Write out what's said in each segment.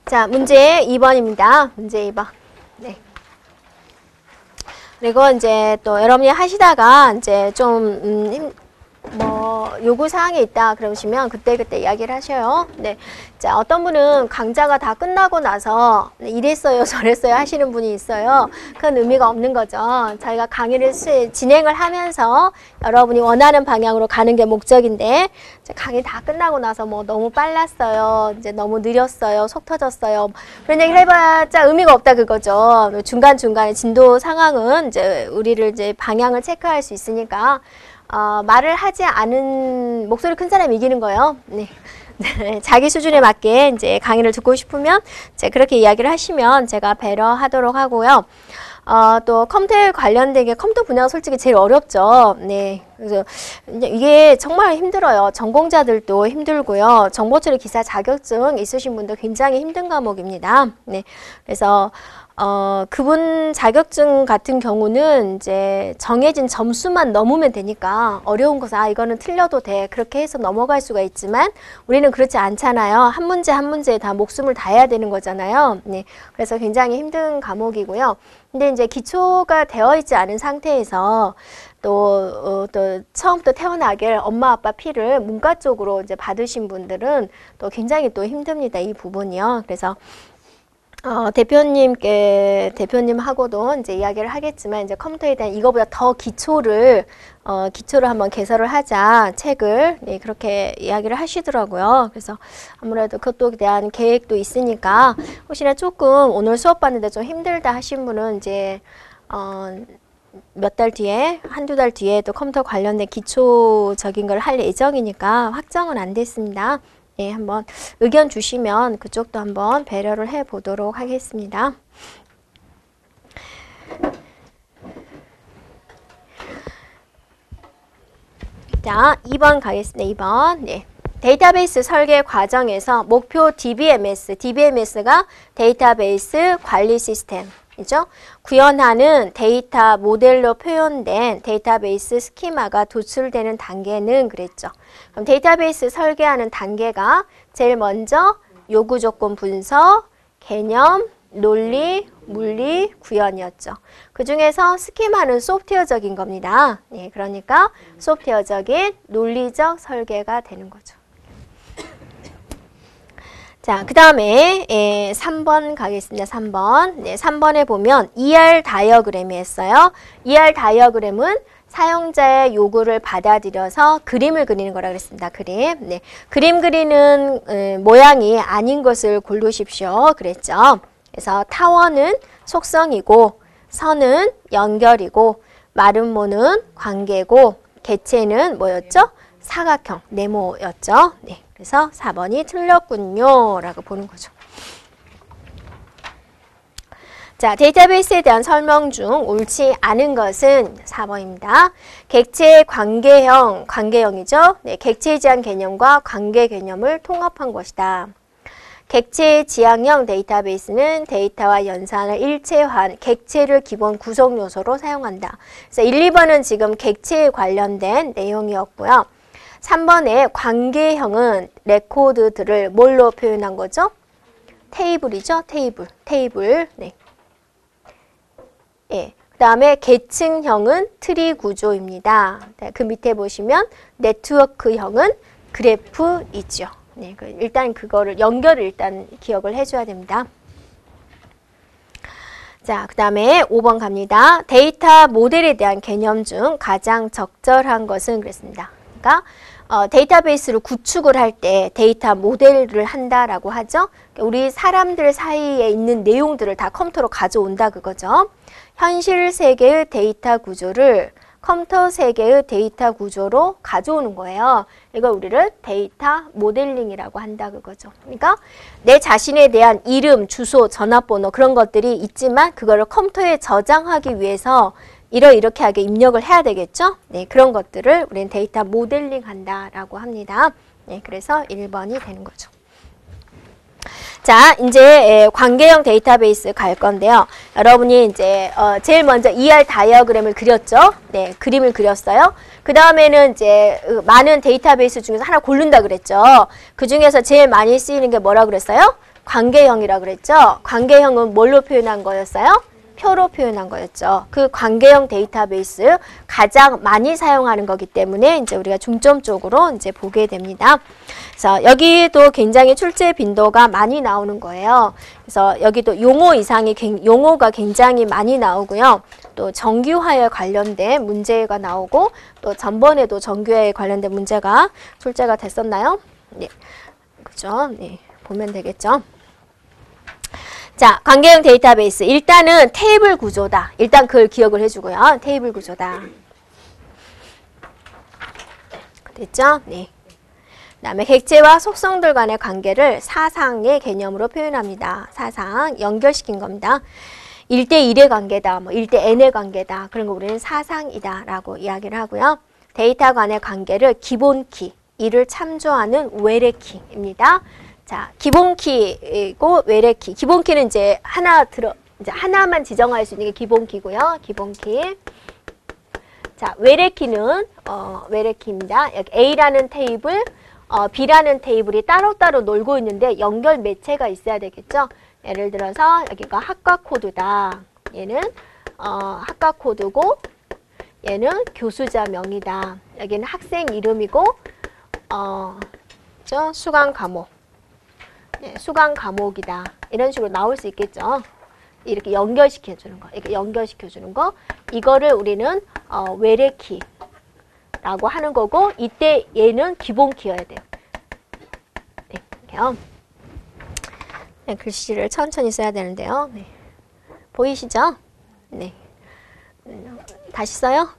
자, 문제 2번입니다. 문제 2번. 네. 그리고 이제 또 여러분이 하시다가 이제 좀, 요구사항이 있다 그러시면 그때그때 이야기를 하셔요. 네. 자, 어떤 분은 강좌가 다 끝나고 나서 이랬어요, 저랬어요 하시는 분이 있어요. 그건 의미가 없는 거죠. 저희가 강의를 진행을 하면서 여러분이 원하는 방향으로 가는 게 목적인데, 강의 다 끝나고 나서 뭐 너무 빨랐어요, 이제 너무 느렸어요, 속 터졌어요, 그런 얘기를 해봤자 의미가 없다 그거죠. 중간중간에 진도 상황은 이제 우리를 이제 방향을 체크할 수 있으니까, 말을 하지 않은 목소리 큰 사람이 이기는 거예요. 네. 네, 자기 수준에 맞게 이제 강의를 듣고 싶으면 이제 그렇게 이야기를 하시면 제가 배려하도록 하고요. 또 컴퓨터에 관련된 게 컴퓨터 분야가 솔직히 제일 어렵죠. 네. 그래서 이게 정말 힘들어요. 전공자들도 힘들고요. 정보처리 기사 자격증 있으신 분도 굉장히 힘든 과목입니다. 네. 그래서 그분 자격증 같은 경우는 이제 정해진 점수만 넘으면 되니까 어려운 것은 이거는 틀려도 돼, 그렇게 해서 넘어갈 수가 있지만 우리는 그렇지 않잖아요. 한 문제 한 문제에 다 목숨을 다해야 되는 거잖아요. 네. 그래서 굉장히 힘든 과목이고요. 근데 이제 기초가 되어 있지 않은 상태에서 또 처음부터 태어나길 엄마 아빠 피를 문과 쪽으로 이제 받으신 분들은 또 굉장히 또 힘듭니다. 이 부분이요. 그래서 대표님하고도 이제 이야기를 하겠지만, 이제 컴퓨터에 대한 이거보다 더 기초를 한번 개설을 하자, 책을. 네, 그렇게 이야기를 하시더라고요. 그래서 아무래도 그것에 대한 계획도 있으니까, 혹시나 조금 오늘 수업 받는데 좀 힘들다 하신 분은 이제, 몇 달 뒤에, 한두 달 뒤에 또 컴퓨터 관련된 기초적인 걸 할 예정이니까 확정은 안 됐습니다. 예, 한번 의견 주시면 그쪽도 한번 배려를 해 보도록 하겠습니다. 자, 2번 가겠습니다. 2번. 네. 데이터베이스 설계 과정에서 목표 DBMS가 데이터베이스 관리 시스템이죠. 구현하는 데이터 모델로 표현된 데이터베이스 스키마가 도출되는 단계는 그랬죠. 그럼 데이터베이스 설계하는 단계가 제일 먼저 요구 조건 분석, 개념, 논리, 물리, 구현이었죠. 그 중에서 스키마는 소프트웨어적인 겁니다. 네, 그러니까 소프트웨어적인 논리적 설계가 되는 거죠. 자, 그 다음에 3번 가겠습니다. 3번. 네, 3번에 보면 ER 다이어그램이 있어요. ER 다이어그램은 사용자의 요구를 받아들여서 그림을 그리는 거라 그랬습니다. 그림. 네. 그림 그리는 모양이 아닌 것을 고르십시오. 그랬죠. 그래서 타원은 속성이고, 선은 연결이고, 마름모는 관계고, 객체는 뭐였죠? 사각형, 네모였죠. 네. 그래서 4번이 틀렸군요. 라고 보는 거죠. 자, 데이터베이스에 대한 설명 중 옳지 않은 것은 4번입니다. 객체의 관계형이죠. 네, 객체의 지향 개념과 관계 개념을 통합한 것이다. 객체의 지향형 데이터베이스는 데이터와 연산을 일체화한 객체를 기본 구성 요소로 사용한다. 그래서 1, 2번은 지금 객체에 관련된 내용이었고요. 3번의 관계형은 레코드들을 뭘로 표현한 거죠? 테이블이죠. 테이블. 네. 예. 그 다음에 계층형은 트리 구조입니다. 그 밑에 보시면 네트워크형은 그래프이죠. 네. 일단 그거를 연결을 일단 기억을 해줘야 됩니다. 자, 그 다음에 5번 갑니다. 데이터 모델에 대한 개념 중 가장 적절한 것은 그랬습니다. 그러니까 데이터베이스를 구축을 할 때 데이터 모델을 한다라고 하죠. 우리 사람들 사이에 있는 내용들을 다 컴퓨터로 가져온다 그거죠. 현실 세계의 데이터 구조를 컴퓨터 세계의 데이터 구조로 가져오는 거예요. 이걸 우리를 데이터 모델링이라고 한다 그거죠. 그러니까 내 자신에 대한 이름, 주소, 전화번호 그런 것들이 있지만 그거를 컴퓨터에 저장하기 위해서 이렇게 하게 입력을 해야 되겠죠? 네, 그런 것들을 우리는 데이터 모델링 한다라고 합니다. 네, 그래서 1번이 되는 거죠. 자, 이제 관계형 데이터베이스 갈 건데요. 여러분이 이제 제일 먼저 ER 다이어그램을 그렸죠? 네, 그림을 그렸어요. 그 다음에는 이제 많은 데이터베이스 중에서 하나 고른다 그랬죠. 그 중에서 제일 많이 쓰이는 게 뭐라 그랬어요? 관계형이라고 그랬죠? 관계형은 뭘로 표현한 거였어요? 표로 표현한 거였죠. 그 관계형 데이터베이스 가장 많이 사용하는 거기 때문에 이제 우리가 중점적으로 이제 보게 됩니다. 그래서 여기도 굉장히 출제 빈도가 많이 나오는 거예요. 그래서 여기도 용어가 굉장히 많이 나오고요. 또 정규화에 관련된 문제가 나오고 또 전번에도 정규화에 관련된 문제가 출제가 됐었나요? 네. 그죠? 네. 보면 되겠죠. 자, 관계형 데이터베이스. 일단은 테이블 구조다. 일단 그걸 기억을 해주고요. 테이블 구조다. 됐죠? 네. 그 다음에 객체와 속성들 간의 관계를 사상의 개념으로 표현합니다. 사상, 연결시킨 겁니다. 1대1의 관계다, 뭐 1대 n의 관계다. 그런 거 우리는 사상이다 라고 이야기를 하고요. 데이터 간의 관계를 기본키, 이를 참조하는 외래키입니다. 자, 기본키이고 외래키. 기본키는 이제 하나만 지정할 수 있는 게 기본키고요. 기본키. 자, 외래키는 외래키입니다. 여기 A라는 테이블, B라는 테이블이 따로따로 놀고 있는데 연결 매체가 있어야 되겠죠. 예를 들어서 여기가 학과 코드다. 얘는 학과 코드고 얘는 교수자 명이다. 여기는 학생 이름이고 수강 과목. 네, 수강 과목이다. 이런 식으로 나올 수 있겠죠. 이렇게 연결시켜주는 거. 이렇게 연결시켜주는 거. 이거를 우리는 외래키라고 하는 거고 이때 얘는 기본키여야 돼요. 네, 이렇게요. 네, 글씨를 천천히 써야 되는데요. 네. 보이시죠? 네. 다시 써요?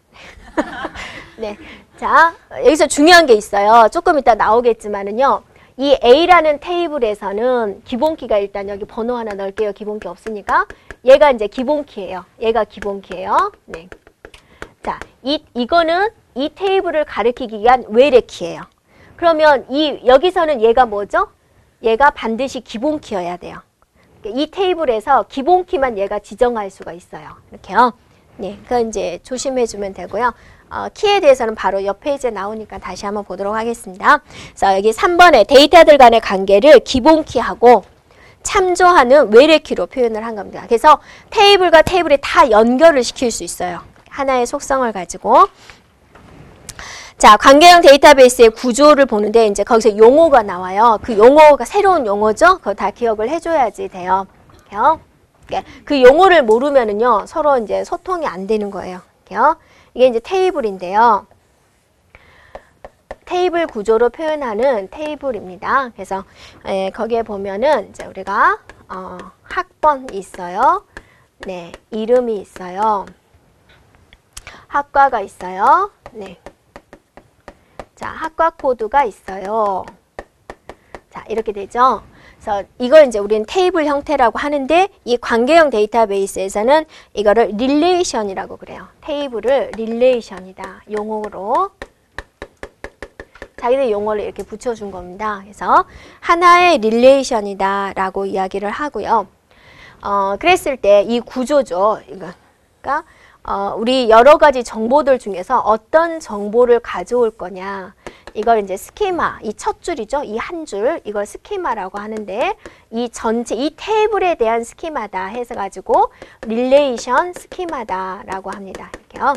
네. 자, 여기서 중요한 게 있어요. 조금 이따 나오겠지만은요. 이 A라는 테이블에서는 기본키가 일단 여기 번호 하나 넣을게요. 기본키 없으니까. 얘가 이제 기본키예요. 얘가 기본키예요. 네. 자, 이거는 이 테이블을 가리키기 위한 외래키예요. 그러면 여기서는 얘가 뭐죠? 얘가 반드시 기본키여야 돼요. 이 테이블에서 기본키만 얘가 지정할 수가 있어요. 이렇게요. 네, 그건 이제 조심해주면 되고요. 키에 대해서는 바로 옆 페이지에 나오니까 다시 한번 보도록 하겠습니다. 그래서 여기 3번에 데이터들 간의 관계를 기본키하고 참조하는 외래키로 표현을 한 겁니다. 그래서 테이블과 테이블이 다 연결을 시킬 수 있어요. 하나의 속성을 가지고. 자, 관계형 데이터베이스의 구조를 보는데 이제 거기서 용어가 나와요. 그 용어가 새로운 용어죠? 그거 다 기억을 해줘야지 돼요. 그 용어를 모르면은요, 서로 이제 소통이 안 되는 거예요. 이게 이제 테이블인데요. 테이블 구조로 표현하는 테이블입니다. 그래서 거기에 보면은 이제 우리가 학번이 있어요. 네, 이름이 있어요. 학과가 있어요. 네. 자, 학과 코드가 있어요. 자, 이렇게 되죠. 그래서 이걸 이제 우리는 테이블 형태라고 하는데 이 관계형 데이터베이스에서는 이거를 릴레이션이라고 그래요. 테이블을 릴레이션이다. 용어로. 자기들 용어를 이렇게 붙여준 겁니다. 그래서 하나의 릴레이션이다 라고 이야기를 하고요. 그랬을 때 이 구조죠. 그러니까 우리 여러 가지 정보들 중에서 어떤 정보를 가져올 거냐. 이걸 이제 스키마, 이 첫 줄이죠. 이 한 줄, 이걸 스키마라고 하는데 이 전체, 이 테이블에 대한 스키마다 해서 가지고 릴레이션 스키마다라고 합니다. 이렇게요.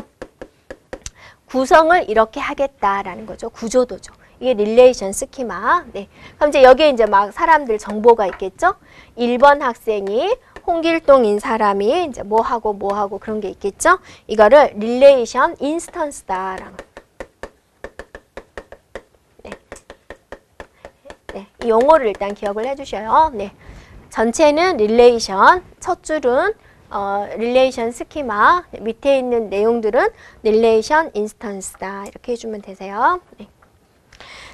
구성을 이렇게 하겠다라는 거죠. 구조도죠. 이게 릴레이션 스키마. 네. 그럼 이제 여기에 이제 막 사람들 정보가 있겠죠. 1번 학생이 홍길동인 사람이 이제 뭐하고 그런 게 있겠죠. 이거를 릴레이션 인스턴스다라고. 네, 이 용어를 일단 기억을 해주셔요. 네, 전체는 릴레이션, 첫 줄은 릴레이션 스키마, 밑에 있는 내용들은 릴레이션 인스턴스다 이렇게 해주면 되세요. 네.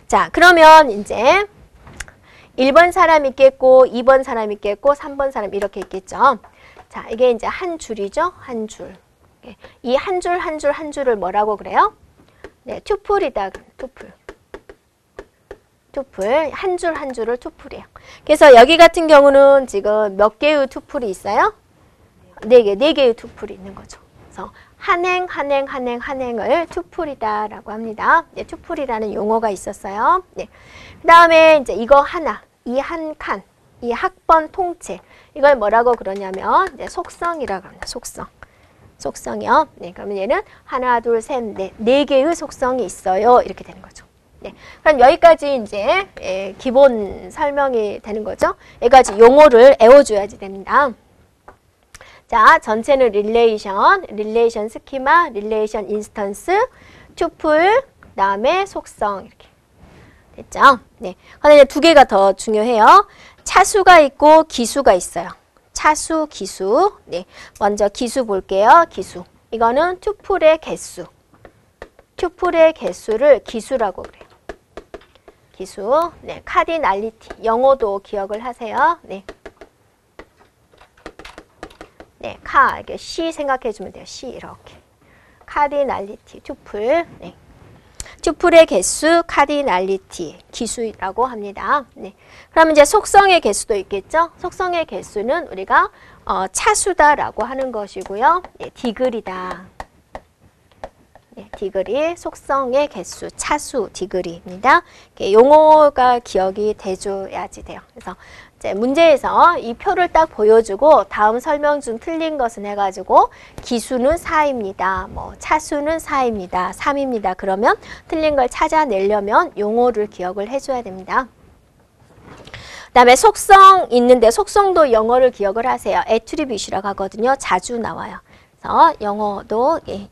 자, 그러면 이제 1번 사람 있겠고, 2번 사람 있겠고, 3번 사람 이렇게 있겠죠. 자, 이게 이제 한 줄이죠, 한 줄. 이 한 줄 한 줄 한 줄을 뭐라고 그래요? 네, 투플이다, 투플. 투플, 한 줄 한 줄을 투플이에요. 그래서 여기 같은 경우는 지금 몇 개의 투플이 있어요? 4개, 4개의 투플이 있는 거죠. 그래서 한 행을 투플이다라고 합니다. 네, 투플이라는 용어가 있었어요. 네. 그 다음에 이제 이거 하나, 이 한 칸, 이 학번 통체. 이걸 뭐라고 그러냐면 이제 속성이라고 합니다. 속성이요. 네, 그러면 얘는 하나, 둘, 셋, 넷, 네 개의 속성이 있어요. 이렇게 되는 거죠. 네, 그럼 여기까지 이제 기본 설명이 되는 거죠. 여기까지 용어를 외워줘야지 됩니다. 자, 전체는 릴레이션 스키마, 릴레이션 인스턴스, 튜플, 그다음에 속성 이렇게 됐죠. 네, 그런데 두 개가 더 중요해요. 차수가 있고 기수가 있어요. 차수, 기수. 네, 먼저 기수 볼게요. 기수. 이거는 튜플의 개수. 튜플의 개수를 기수라고 그래요. 기수. 네, 카디날리티. 영어도 기억을 하세요. 네. 네, 이렇게 C 생각해 주면 돼요. C 이렇게. 카디날리티, 튜플. 네. 튜플의 개수, 카디날리티, 기수라고 합니다. 네. 그럼 이제 속성의 개수도 있겠죠? 속성의 개수는 우리가 차수다라고 하는 것이고요. 네, 디그리다. 네, 디그리, 속성의 개수, 차수, 디그리입니다. 용어가 기억이 돼줘야지 돼요. 그래서 이제 문제에서 이 표를 딱 보여주고 다음 설명 중 틀린 것은 해가지고 기수는 4입니다. 뭐 차수는 4입니다. 3입니다. 그러면 틀린 걸 찾아내려면 용어를 기억을 해줘야 됩니다. 그 다음에 속성 있는데 속성도 영어를 기억을 하세요. attribute이라고 하거든요. 자주 나와요. 그래서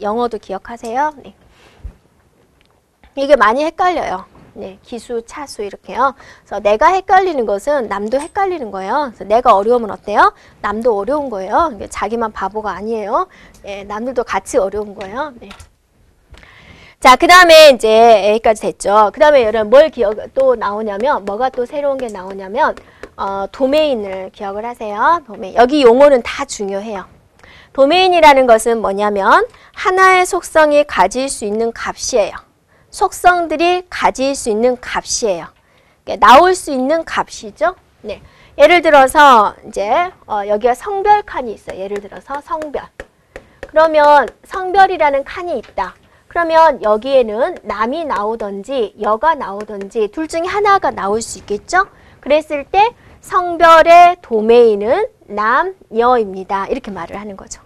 영어도 기억하세요. 네. 이게 많이 헷갈려요. 네, 기수, 차수 이렇게요. 그래서 내가 헷갈리는 것은 남도 헷갈리는 거예요. 그래서 내가 어려우면 어때요? 남도 어려운 거예요. 자기만 바보가 아니에요. 네, 남들도 같이 어려운 거예요. 네. 자, 그 다음에 이제 여기까지 됐죠. 그 다음에 여러분 뭘 또 나오냐면 뭐가 또 새로운 게 나오냐면 도메인을 기억을 하세요. 도메인. 여기 용어는 다 중요해요. 도메인이라는 것은 뭐냐면 하나의 속성이 가질 수 있는 값이에요. 속성들이 가질 수 있는 값이에요. 나올 수 있는 값이죠. 네. 예를 들어서 이제 여기가 성별 칸이 있어요. 예를 들어서 성별. 그러면 성별이라는 칸이 있다. 그러면 여기에는 남이 나오든지 여가 나오든지 둘 중에 하나가 나올 수 있겠죠. 그랬을 때 성별의 도메인은 남, 여입니다. 이렇게 말을 하는 거죠.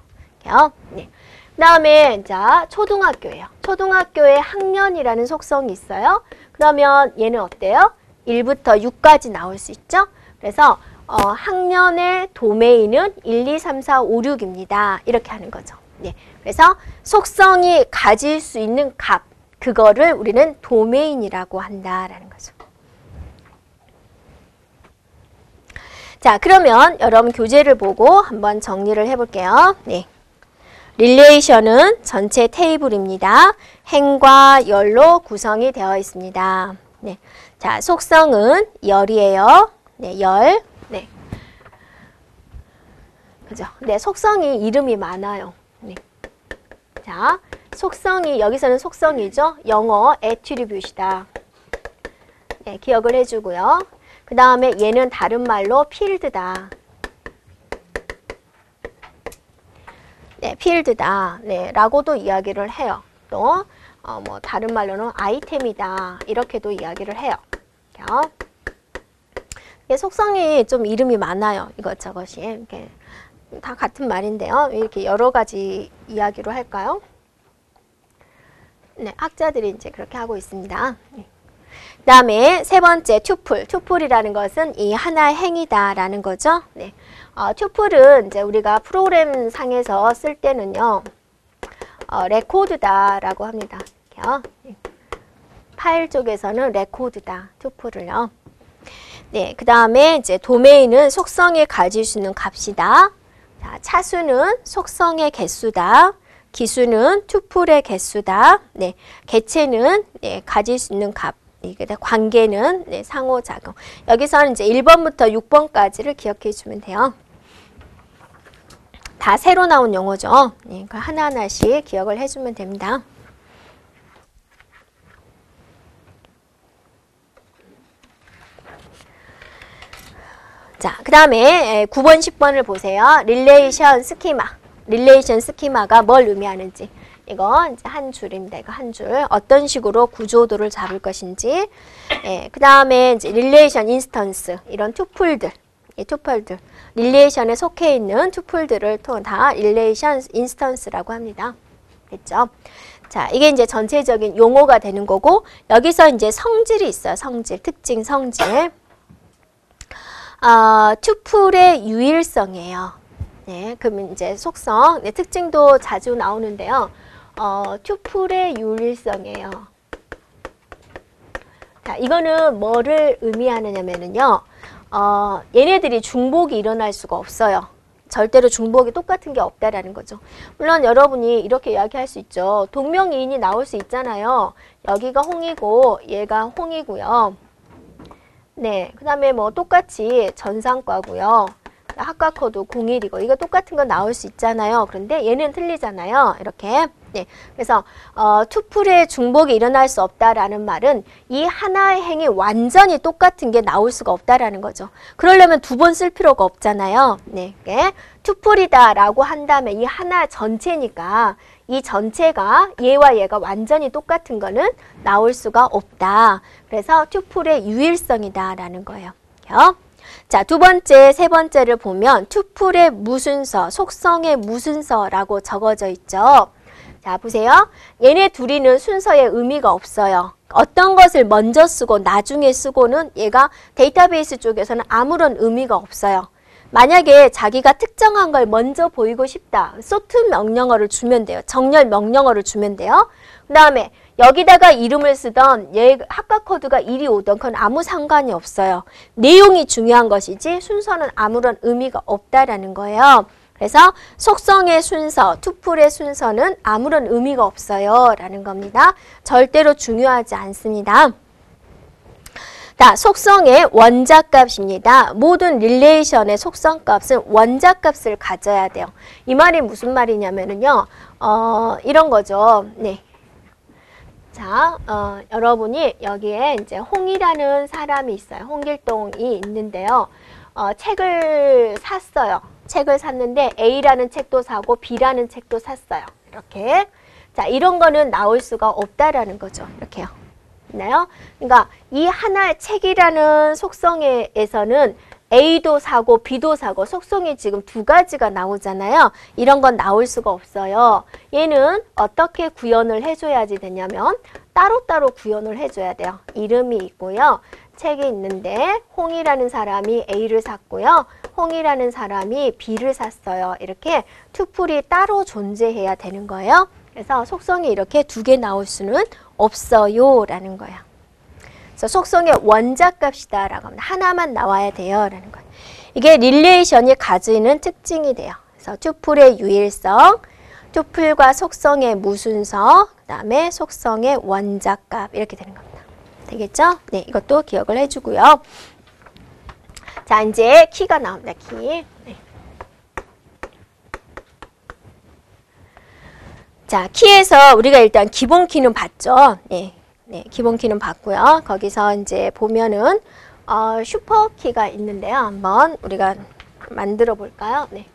네. 그 다음에 자 초등학교예요. 초등학교에 학년이라는 속성이 있어요. 그러면 얘는 어때요? 1부터 6까지 나올 수 있죠. 그래서 학년의 도메인은 1, 2, 3, 4, 5, 6입니다. 이렇게 하는 거죠. 네. 그래서 속성이 가질 수 있는 값, 그거를 우리는 도메인이라고 한다라는 거죠. 자, 그러면 여러분 교재를 보고 한번 정리를 해볼게요. 네. 릴레이션은 전체 테이블입니다. 행과 열로 구성이 되어 있습니다. 네. 자, 속성은 열이에요. 네, 열. 네. 그죠? 네, 속성이 이름이 많아요. 네. 자, 속성이, 여기서는 속성이죠. 영어 attribute이다. 네, 기억을 해주고요. 그 다음에 얘는 다른 말로 필드다. 네, 필드다. 네, 라고도 이야기를 해요. 또, 뭐, 다른 말로는 아이템이다. 이렇게도 이야기를 해요. 속성이 좀 이름이 많아요. 이것저것이. 이렇게 다 같은 말인데요. 이렇게 여러 가지 이야기로 할까요? 네, 학자들이 이제 그렇게 하고 있습니다. 네. 그 다음에 세 번째, 튜플. 튜플이라는 것은 이 하나의 행위다라는 거죠. 네. 튜플은 이제 우리가 프로그램 상에서 쓸 때는요, 레코드다라고 합니다. 이렇게요. 파일 쪽에서는 레코드다, 튜플을요. 네, 그 다음에 이제 도메인은 속성에 가질 수 있는 값이다. 자, 차수는 속성의 개수다. 기수는 튜플의 개수다. 네, 개체는 네, 가질 수 있는 값. 관계는 네, 상호작용. 여기서는 이제 1번부터 6번까지를 기억해 주면 돼요. 다 새로 나온 용어죠. 네, 하나하나씩 기억을 해주면 됩니다. 자, 그 다음에 9번, 10번을 보세요. 릴레이션 스키마. 릴레이션 스키마가 뭘 의미하는지. 이거 이제 한 줄입니다. 이거 한 줄. 어떤 식으로 구조도를 잡을 것인지. 예, 그 다음에 이제 릴레이션 인스턴스. 이런 튜플들. 이 투플들, 릴레이션에 속해 있는 투플들을 다 릴레이션 인스턴스라고 합니다. 됐죠? 자, 이게 이제 전체적인 용어가 되는 거고, 여기서 이제 성질이 있어요. 성질, 특징, 성질. 투플의 유일성이에요. 네, 그럼 이제 속성, 네, 특징도 자주 나오는데요. 투플의 유일성이에요. 자, 이거는 뭐를 의미하느냐면요. 얘네들이 중복이 일어날 수가 없어요. 절대로 중복이 똑같은 게 없다라는 거죠. 물론 여러분이 이렇게 이야기할 수 있죠. 동명이인이 나올 수 있잖아요. 여기가 홍이고 얘가 홍이고요. 네, 그 다음에 뭐 똑같이 전상과고요. 학과 코드 01이고 이거 똑같은 거 나올 수 있잖아요. 그런데 얘는 틀리잖아요. 이렇게. 네, 그래서 투플의 중복이 일어날 수 없다라는 말은 이 하나의 행이 완전히 똑같은 게 나올 수가 없다라는 거죠. 그러려면 두 번 쓸 필요가 없잖아요. 네, 투플이다라고 한다면 이 하나 전체니까 이 전체가 얘와 얘가 완전히 똑같은 거는 나올 수가 없다. 그래서 투플의 유일성이다라는 거예요. 자, 두 번째, 세 번째를 보면 투플의 무순서, 속성의 무순서라고 적어져 있죠. 자, 보세요. 얘네 둘이는 순서에 의미가 없어요. 어떤 것을 먼저 쓰고 나중에 쓰고는 얘가 데이터베이스 쪽에서는 아무런 의미가 없어요. 만약에 자기가 특정한 걸 먼저 보이고 싶다. 소트 명령어를 주면 돼요. 정렬 명령어를 주면 돼요. 그 다음에 여기다가 이름을 쓰던 얘 학과 코드가 1이 오던 그건 아무 상관이 없어요. 내용이 중요한 것이지 순서는 아무런 의미가 없다라는 거예요. 그래서 속성의 순서, 투플의 순서는 아무런 의미가 없어요 라는 겁니다. 절대로 중요하지 않습니다. 자, 속성의 원자값입니다. 모든 릴레이션의 속성값은 원자값을 가져야 돼요. 이 말이 무슨 말이냐면요. 이런 거죠. 네. 자, 여러분이 여기에 이제 홍이라는 사람이 있어요. 홍길동이 있는데요. 책을 샀어요. 책을 샀는데 A라는 책도 사고 B라는 책도 샀어요. 이렇게. 자, 이런 거는 나올 수가 없다라는 거죠. 이렇게요. 있나요? 그러니까 이 하나의 책이라는 속성에서는 A도 사고 B도 사고 속성이 지금 두 가지가 나오잖아요. 이런 건 나올 수가 없어요. 얘는 어떻게 구현을 해줘야지 되냐면 따로따로 구현을 해줘야 돼요. 이름이 있고요. 책이 있는데 홍이라는 사람이 A를 샀고요. 홍이라는 사람이 B를 샀어요. 이렇게 투플이 따로 존재해야 되는 거예요. 그래서 속성이 이렇게 두 개 나올 수는 없어요 라는 거예요. 그래서 속성의 원자값이다 라고 합니다. 하나만 나와야 돼요 라는 거예요. 이게 릴레이션이 가지는 특징이 돼요. 그래서 투플의 유일성, 투플과 속성의 무순서, 그 다음에 속성의 원자값 이렇게 되는 겁니다. 되겠죠? 네, 이것도 기억을 해주고요. 자, 이제 키가 나옵니다. 키. 네. 자, 키에서 우리가 일단 기본 키는 봤죠. 네, 네, 기본 키는 봤고요. 거기서 이제 보면은 슈퍼 키가 있는데요. 한번 우리가 만들어 볼까요? 네.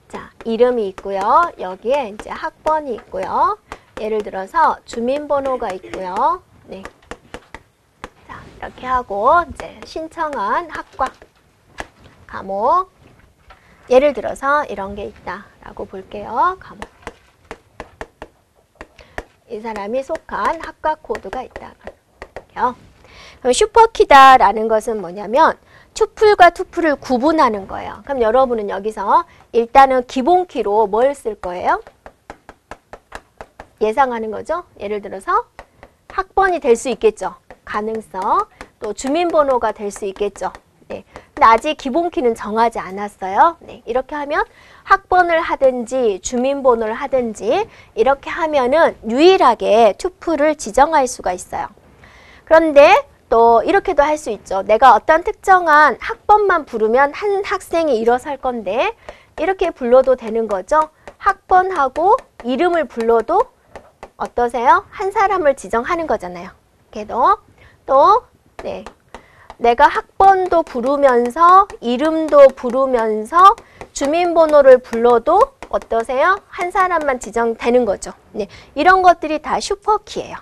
자, 이름이 있고요. 여기에 이제 학번이 있고요. 예를 들어서 주민번호가 있고요. 네. 자, 이렇게 하고 이제 신청한 학과, 과목. 예를 들어서 이런 게 있다라고 볼게요. 과목. 이 사람이 속한 학과 코드가 있다. 그럼 슈퍼키다라는 것은 뭐냐면 투플과 투플을 구분하는 거예요. 그럼 여러분은 여기서 일단은 기본키로 뭘 쓸 거예요? 예상하는 거죠. 예를 들어서 학번이 될 수 있겠죠. 가능성. 또 주민번호가 될 수 있겠죠. 네. 근데 아직 기본키는 정하지 않았어요. 네. 이렇게 하면 학번을 하든지 주민번호를 하든지 이렇게 하면은 유일하게 투플을 지정할 수가 있어요. 그런데 또 이렇게도 할 수 있죠. 내가 어떤 특정한 학번만 부르면 한 학생이 일어설 건데 이렇게 불러도 되는 거죠. 학번하고 이름을 불러도 어떠세요? 한 사람을 지정하는 거잖아요. 걔도 또 네. 내가 학번도 부르면서 이름도 부르면서 주민번호를 불러도 어떠세요? 한 사람만 지정되는 거죠. 네. 이런 것들이 다 슈퍼키예요.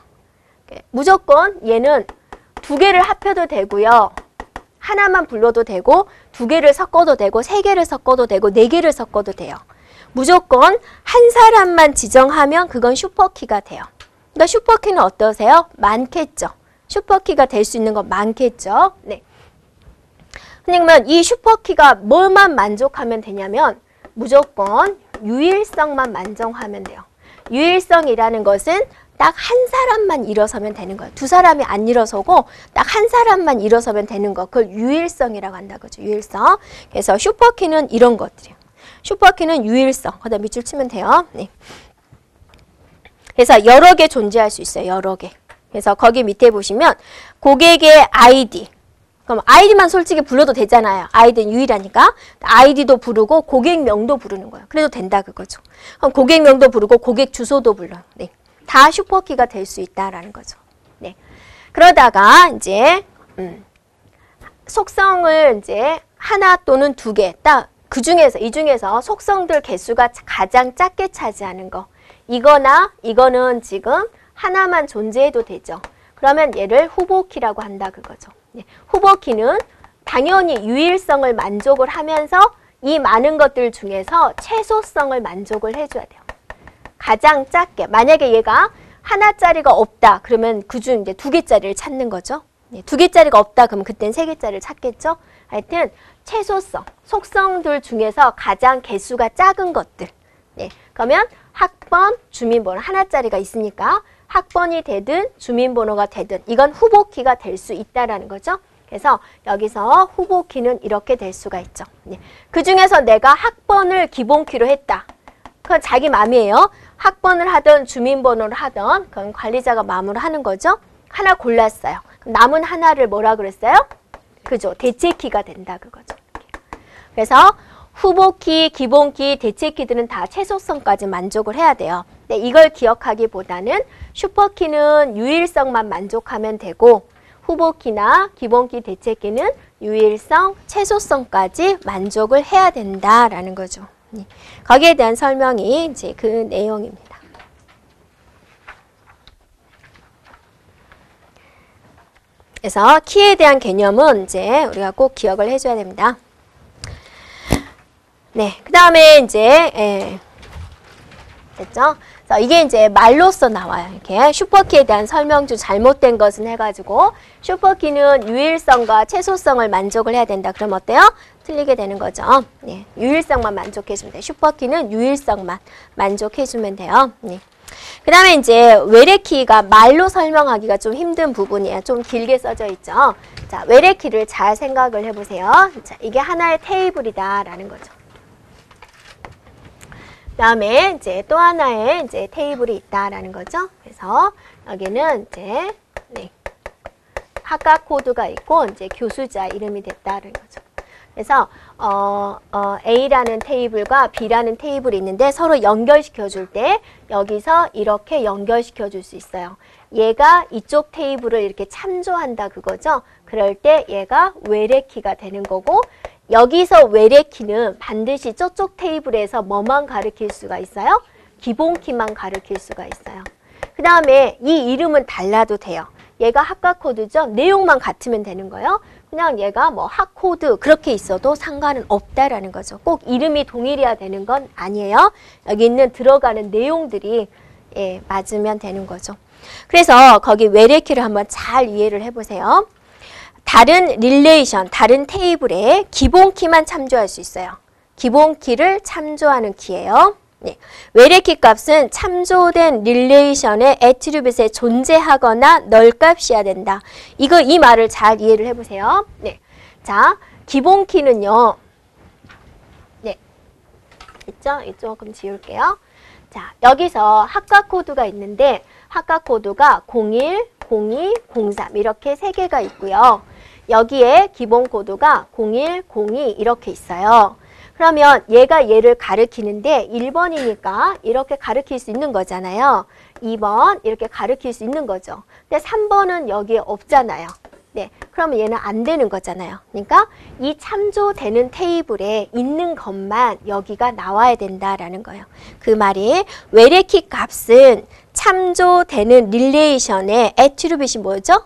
무조건 얘는 두 개를 합해도 되고요. 하나만 불러도 되고 2개를 섞어도 되고 3개를 섞어도 되고 4개를 섞어도 돼요. 무조건 한 사람만 지정하면 그건 슈퍼키가 돼요. 그러니까 슈퍼키는 어떠세요? 많겠죠. 슈퍼키가 될 수 있는 건 많겠죠. 네. 그러면 이 슈퍼키가 뭐만 만족하면 되냐면 무조건 유일성만 만족하면 돼요. 유일성이라는 것은 딱 한 사람만 일어서면 되는 거예요. 2사람이 안 일어서고 딱 한 사람만 일어서면 되는 거. 그걸 유일성이라고 한다 그죠. 유일성. 그래서 슈퍼키는 이런 것들이에요. 슈퍼키는 유일성. 거기다 밑줄 치면 돼요. 네. 그래서 여러 개 존재할 수 있어요. 여러 개. 그래서 거기 밑에 보시면 고객의 아이디. 그럼 아이디만 솔직히 불러도 되잖아요. 아이디는 유일하니까. 아이디도 부르고 고객명도 부르는 거예요. 그래도 된다 그거죠. 그럼 고객명도 부르고 고객 주소도 불러요. 네. 다 슈퍼키가 될 수 있다라는 거죠. 네. 그러다가 이제 속성을 이제 하나 또는 2개 딱 그 중에서 이 중에서 속성들 개수가 가장 작게 차지하는 거. 이거나 이거는 지금 하나만 존재해도 되죠. 그러면 얘를 후보키라고 한다 그거죠. 네. 후보키는 당연히 유일성을 만족을 하면서 이 많은 것들 중에서 최소성을 만족을 해줘야 돼요. 가장 작게. 만약에 얘가 하나짜리가 없다. 그러면 그중 이제 2개짜리를 찾는 거죠. 네. 2개짜리가 없다. 그러면 그땐 3개짜리를 찾겠죠. 하여튼 최소성, 속성들 중에서 가장 개수가 작은 것들. 네. 그러면 학번, 주민번호 하나짜리가 있으니까 학번이 되든 주민번호가 되든 이건 후보키가 될 수 있다라는 거죠. 그래서 여기서 후보키는 이렇게 될 수가 있죠. 네. 그 중에서 내가 학번을 기본키로 했다. 그건 자기 맘이에요. 학번을 하든 주민번호를 하든 그건 관리자가 마음으로 하는 거죠. 하나 골랐어요. 그럼 남은 하나를 뭐라 그랬어요? 그죠. 대체키가 된다 그거죠. 그래서 후보키, 기본키, 대체키들은 다 최소성까지 만족을 해야 돼요. 네, 이걸 기억하기보다는 슈퍼키는 유일성만 만족하면 되고 후보키나 기본키, 대체키는 유일성, 최소성까지 만족을 해야 된다라는 거죠. 네, 거기에 대한 설명이 이제 그 내용입니다. 그래서 키에 대한 개념은 이제 우리가 꼭 기억을 해줘야 됩니다. 네, 그 다음에 이제 됐죠? 그래서 이게 이제 말로써 나와요. 이렇게 슈퍼키에 대한 설명주 잘못된 것은 해가지고 슈퍼키는 유일성과 최소성을 만족을 해야 된다. 그럼 어때요? 틀리게 되는 거죠. 네, 유일성만 만족해주면 돼요. 슈퍼키는 유일성만 만족해주면 돼요. 네. 그 다음에 이제 외래키가 말로 설명하기가 좀 힘든 부분이에요. 좀 길게 써져 있죠. 자, 외래키를 잘 생각을 해보세요. 자, 이게 하나의 테이블이다라는 거죠. 그 다음에 이제 또 하나의 이제 테이블이 있다라는 거죠. 그래서 여기는 이제 네, 학과 코드가 있고 이제 교수자 이름이 됐다는 거죠. 그래서 A라는 테이블과 B라는 테이블이 있는데 서로 연결시켜 줄 때 여기서 이렇게 연결시켜 줄 수 있어요. 얘가 이쪽 테이블을 이렇게 참조한다 그거죠. 그럴 때 얘가 외래키가 되는 거고 여기서 외래키는 반드시 저쪽 테이블에서 뭐만 가리킬 수가 있어요? 기본키만 가리킬 수가 있어요. 그 다음에 이 이름은 달라도 돼요. 얘가 학과 코드죠. 내용만 같으면 되는 거예요. 그냥 얘가 뭐 학코드 그렇게 있어도 상관은 없다라는 거죠. 꼭 이름이 동일해야 되는 건 아니에요. 여기 있는 들어가는 내용들이 맞으면 되는 거죠. 그래서 거기 외래키를 한번 잘 이해를 해보세요. 다른 릴레이션, 다른 테이블에 기본키만 참조할 수 있어요. 기본키를 참조하는 키예요. 네. 외래키 값은 참조된 릴레이션의 애트리뷰트에 존재하거나 널 값이어야 된다. 이 말을 잘 이해를 해보세요. 네. 자, 기본키는요. 네. 있죠? 조금 지울게요. 자, 여기서 학과 코드가 있는데 학과 코드가 01, 02, 03 이렇게 3개가 있고요. 여기에 기본 코드가 01, 02 이렇게 있어요. 그러면 얘가 얘를 가리키는데 1번이니까 이렇게 가리킬 수 있는 거잖아요. 2번 이렇게 가리킬 수 있는 거죠. 근데 3번은 여기에 없잖아요. 네, 그러면 얘는 안 되는 거잖아요. 그러니까 이 참조되는 테이블에 있는 것만 여기가 나와야 된다라는 거예요. 그 말이 외래키 값은 참조되는 릴레이션의 애트리뷰트이 뭐죠?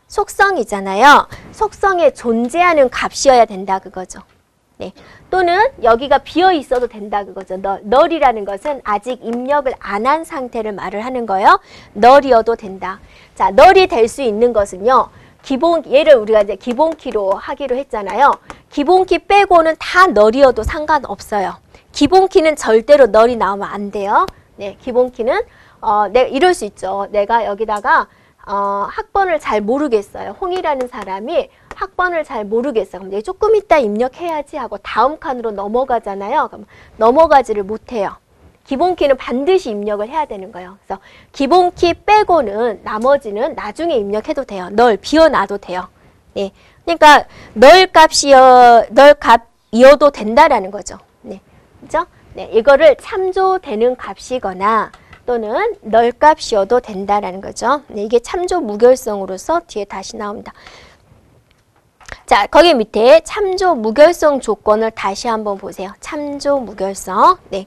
속성이잖아요. 속성에 존재하는 값이어야 된다 그거죠. 네. 또는 여기가 비어 있어도 된다 그거죠. 널이라는 것은 아직 입력을 안 한 상태를 말을 하는 거예요. 널이어도 된다. 자, 널이 될 수 있는 것은요. 얘를 우리가 이제 기본키로 하기로 했잖아요. 기본키 빼고는 다 널이어도 상관없어요. 기본키는 절대로 널이 나오면 안 돼요. 네, 기본키는 이럴 수 있죠. 내가 여기다가 학번을 잘 모르겠어요. 홍이라는 사람이 학번을 잘 모르겠어. 그럼 내가 조금 이따 입력해야지 하고 다음 칸으로 넘어가잖아요. 그럼 넘어가지를 못해요. 기본키는 반드시 입력을 해야 되는 거예요. 그래서 기본키 빼고는 나머지는 나중에 입력해도 돼요. 널 비워놔도 돼요. 네. 그러니까 널 값이어도 된다라는 거죠. 네. 그죠? 네. 이거를 참조되는 값이거나 또는 널 값이어도 된다라는 거죠. 네. 이게 참조 무결성으로서 뒤에 다시 나옵니다. 자, 거기 밑에 참조 무결성 조건을 다시 한번 보세요. 참조 무결성. 네.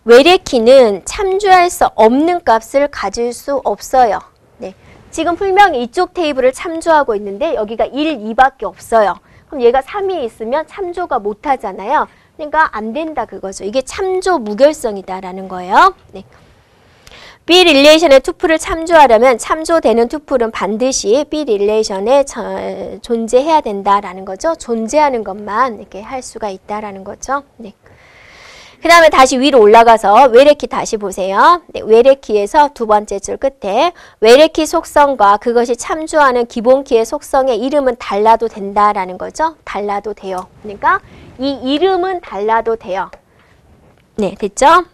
외래키는 참조할 수 없는 값을 가질 수 없어요. 네. 지금 분명히 이쪽 테이블을 참조하고 있는데 여기가 1, 2밖에 없어요. 그럼 얘가 3이 있으면 참조가 못 하잖아요. 그러니까 안 된다 그거죠. 이게 참조 무결성이다라는 거예요. 네. B 릴레이션의 투플을 참조하려면 참조되는 투플은 반드시 B 릴레이션에 존재해야 된다라는 거죠. 존재하는 것만 이렇게 할 수가 있다라는 거죠. 네. 그 다음에 다시 위로 올라가서 외래키 다시 보세요. 네, 외래키에서 두 번째 줄 끝에 외래키 속성과 그것이 참조하는 기본키의 속성의 이름은 달라도 된다라는 거죠. 달라도 돼요. 그러니까 이 이름은 달라도 돼요. 네, 됐죠?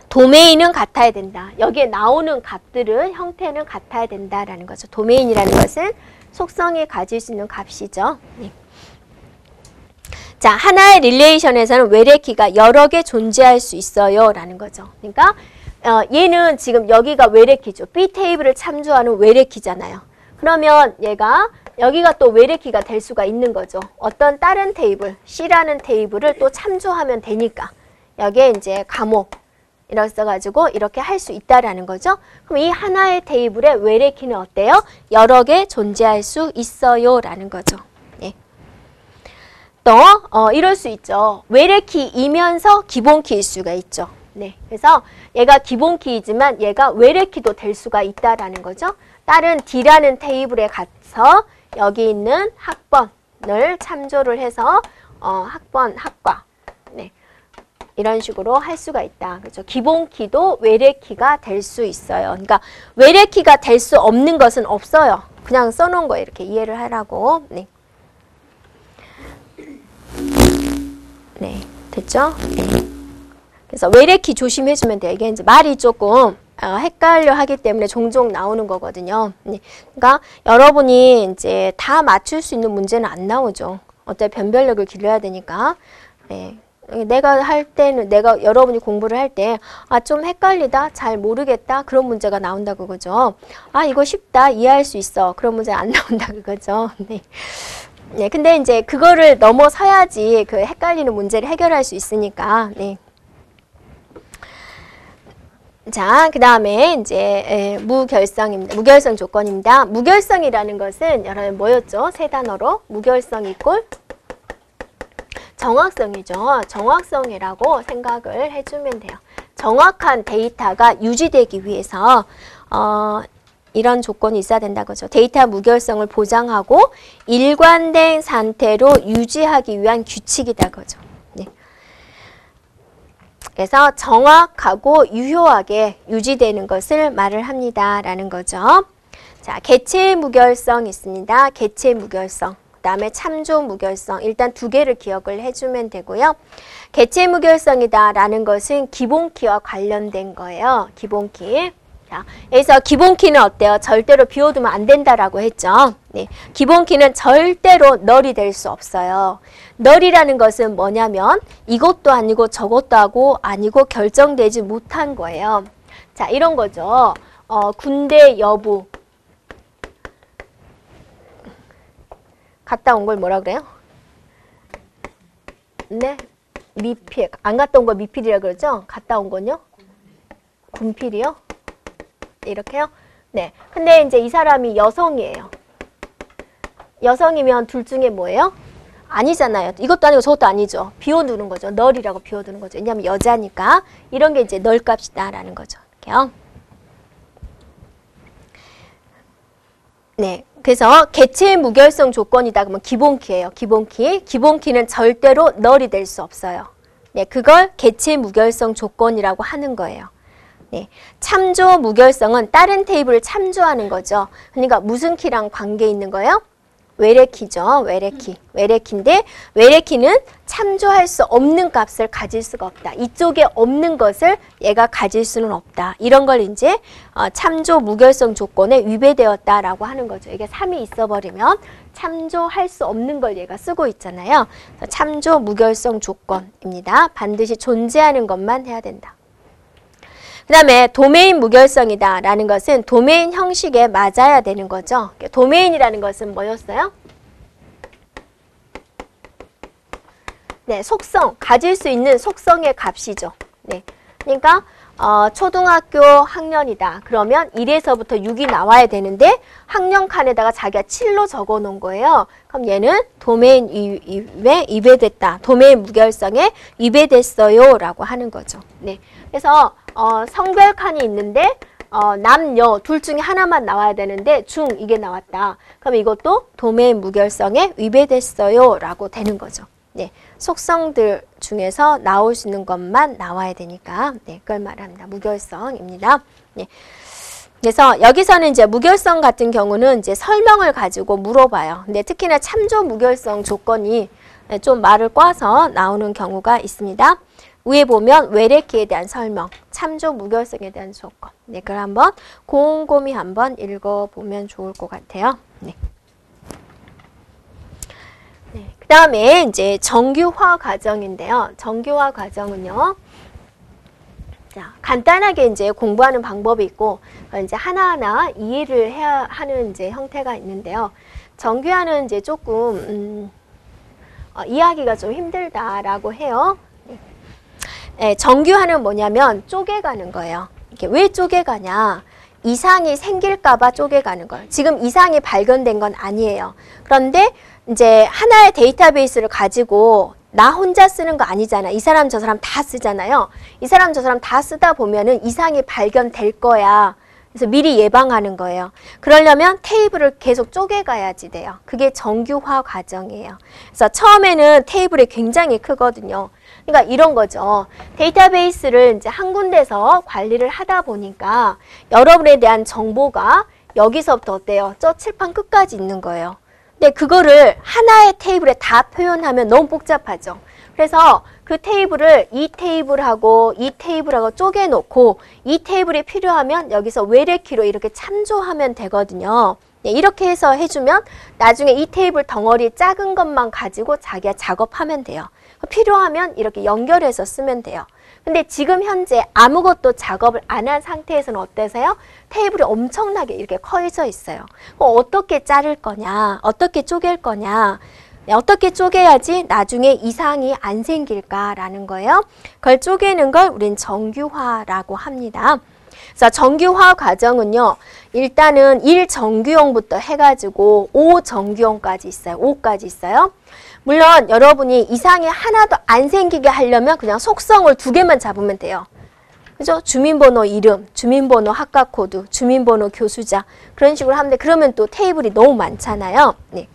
도메인은 같아야 된다. 여기에 나오는 값들은 형태는 같아야 된다라는 거죠. 도메인이라는 것은 속성이 가질 수 있는 값이죠. 네. 자, 하나의 릴레이션에서는 외래키가 여러 개 존재할 수 있어요 라는 거죠. 그러니까 얘는 지금 여기가 외래키죠. B 테이블을 참조하는 외래키잖아요. 그러면 얘가 여기가 또 외래키가 될 수가 있는 거죠. 어떤 다른 테이블, C라는 테이블을 또 참조하면 되니까 여기에 이제 과목 이렇게 써가지고 이렇게 할 수 있다라는 거죠. 그럼 이 하나의 테이블의 외래키는 어때요? 여러 개 존재할 수 있어요 라는 거죠. 네. 또 이럴 수 있죠. 외래키이면서 기본키일 수가 있죠. 네. 그래서 얘가 기본키이지만 얘가 외래키도 될 수가 있다라는 거죠. 다른 D라는 테이블에 가서 여기 있는 학번을 참조를 해서 학번, 학과 이런 식으로 할 수가 있다. 그렇죠? 기본키도 외래키가 될 수 있어요. 그러니까 외래키가 될 수 없는 것은 없어요. 그냥 써놓은 거예요. 이렇게 이해를 하라고. 네. 네. 됐죠? 네. 그래서 외래키 조심해주면 돼요. 이게 이제 말이 조금 헷갈려 하기 때문에 종종 나오는 거거든요. 네. 그러니까 여러분이 이제 다 맞출 수 있는 문제는 안 나오죠. 어차피 변별력을 길러야 되니까. 네. 내가 할 때는 여러분이 공부를 할 때 좀 헷갈리다 잘 모르겠다 그런 문제가 나온다 그거죠. 이거 쉽다 이해할 수 있어 그런 문제 안 나온다 그거죠. 네. 네, 근데 이제 그거를 넘어서야지 그 헷갈리는 문제를 해결할 수 있으니까. 네. 자, 그 다음에 이제 무결성입니다. 무결성 조건입니다. 무결성이라는 것은 여러분 뭐였죠? 세 단어로 무결성 이꼴 정확성이죠. 정확성이라고 생각을 해주면 돼요. 정확한 데이터가 유지되기 위해서 이런 조건이 있어야 된다는 거죠. 데이터 무결성을 보장하고 일관된 상태로 유지하기 위한 규칙이다 거죠. 네. 그래서 정확하고 유효하게 유지되는 것을 말을 합니다라는 거죠. 자, 개체 무결성 있습니다. 개체 무결성. 그 다음에 참조 무결성. 일단 두 개를 기억을 해주면 되고요. 개체 무결성이다 라는 것은 기본키와 관련된 거예요. 기본키. 자, 그래서 기본키는 어때요? 절대로 비워두면 안 된다라고 했죠. 네. 기본키는 절대로 널이 될 수 없어요. 널이라는 것은 뭐냐면 이것도 아니고 저것도 아니고 결정되지 못한 거예요. 자, 이런 거죠. 군대 여부. 갔다 온 걸 뭐라 그래요? 네, 미필. 안 갔다 온 걸 미필이라 그러죠? 갔다 온 건요? 군필이요? 이렇게요? 네. 근데 이제 이 사람이 여성이에요. 여성이면 둘 중에 뭐예요? 아니잖아요. 이것도 아니고 저것도 아니죠. 비워두는 거죠. 널이라고 비워두는 거죠. 왜냐하면 여자니까. 이런 게 이제 널 값이다라는 거죠. 이렇게요. 네. 그래서 개체의 무결성 조건이다 그러면 기본키예요. 기본키. 기본키는 절대로 널이 될 수 없어요. 네. 그걸 개체의 무결성 조건이라고 하는 거예요. 네. 참조 무결성은 다른 테이블을 참조하는 거죠. 그러니까 무슨 키랑 관계 있는 거예요? 외래키죠. 외래키. 외래키인데 외래키는 참조할 수 없는 값을 가질 수가 없다. 이쪽에 없는 것을 얘가 가질 수는 없다. 이런 걸 이제 참조 무결성 조건에 위배되었다라고 하는 거죠. 이게 3이 있어버리면 참조할 수 없는 걸 얘가 쓰고 있잖아요. 참조 무결성 조건입니다. 반드시 존재하는 것만 해야 된다. 그 다음에 도메인 무결성이다 라는 것은 도메인 형식에 맞아야 되는 거죠. 도메인이라는 것은 뭐였어요? 네, 속성, 가질 수 있는 속성의 값이죠. 네, 그러니까 초등학교 학년이다. 그러면 1에서부터 6이 나와야 되는데 학년 칸에다가 자기가 7로 적어 놓은 거예요. 그럼 얘는 도메인 위배됐다. 도메인 무결성에 위배됐어요 라고 하는 거죠. 네, 그래서 성별 칸이 있는데 남녀 둘 중에 하나만 나와야 되는데 중 이게 나왔다. 그럼 이것도 도메인 무결성에 위배됐어요 라고 되는 거죠. 네, 속성들 중에서 나올 수 있는 것만 나와야 되니까 네, 그걸 말합니다. 무결성입니다. 네. 그래서 여기서는 이제 무결성 같은 경우는 이제 설명을 가지고 물어봐요. 근데 특히나 참조 무결성 조건이 좀 말을 꽈서 나오는 경우가 있습니다. 위에 보면 외래키에 대한 설명, 참조 무결성에 대한 조건. 네, 그걸 한번 곰곰이 한번 읽어보면 좋을 것 같아요. 네. 네, 그 다음에 이제 정규화 과정인데요. 정규화 과정은요. 자, 간단하게 이제 공부하는 방법이 있고, 이제 하나하나 이해를 해야 하는 이제 형태가 있는데요. 정규화는 이제 조금, 이해하기가 좀 힘들다라고 해요. 네, 정규화는 뭐냐면 쪼개가는 거예요. 이게 왜 쪼개가냐? 이상이 생길까봐 쪼개가는 거예요. 지금 이상이 발견된 건 아니에요. 그런데 이제 하나의 데이터베이스를 가지고 나 혼자 쓰는 거 아니잖아. 이 사람 저 사람 다 쓰잖아요. 이 사람 저 사람 다 쓰다 보면은 이상이 발견될 거야. 그래서 미리 예방하는 거예요. 그러려면 테이블을 계속 쪼개가야지 돼요. 그게 정규화 과정이에요. 그래서 처음에는 테이블이 굉장히 크거든요. 그러니까 이런 거죠. 데이터베이스를 이제 한 군데서 관리를 하다 보니까 여러분에 대한 정보가 여기서부터 어때요? 저 칠판 끝까지 있는 거예요. 근데 그거를 하나의 테이블에 다 표현하면 너무 복잡하죠. 그래서 그 테이블을 이 테이블하고 이 테이블하고 쪼개놓고 이 테이블이 필요하면 여기서 외래키로 이렇게 참조하면 되거든요. 네, 이렇게 해서 해주면 나중에 이 테이블 덩어리 작은 것만 가지고 자기가 작업하면 돼요. 필요하면 이렇게 연결해서 쓰면 돼요. 근데 지금 현재 아무것도 작업을 안 한 상태에서는 어떠세요? 테이블이 엄청나게 이렇게 커져 있어요. 어떻게 자를 거냐? 어떻게 쪼갤 거냐? 어떻게 쪼개야지 나중에 이상이 안 생길까라는 거예요. 그걸 쪼개는 걸 우린 정규화라고 합니다. 그래서 정규화 과정은요. 일단은 1정규형부터 해가지고 5정규형까지 있어요. 5까지 있어요. 물론 여러분이 이상이 하나도 안 생기게 하려면 그냥 속성을 2개만 잡으면 돼요. 그죠? 주민번호 이름, 주민번호 학과 코드, 주민번호 교수자 그런 식으로 하면 돼. 그러면 또 테이블이 너무 많잖아요. 네.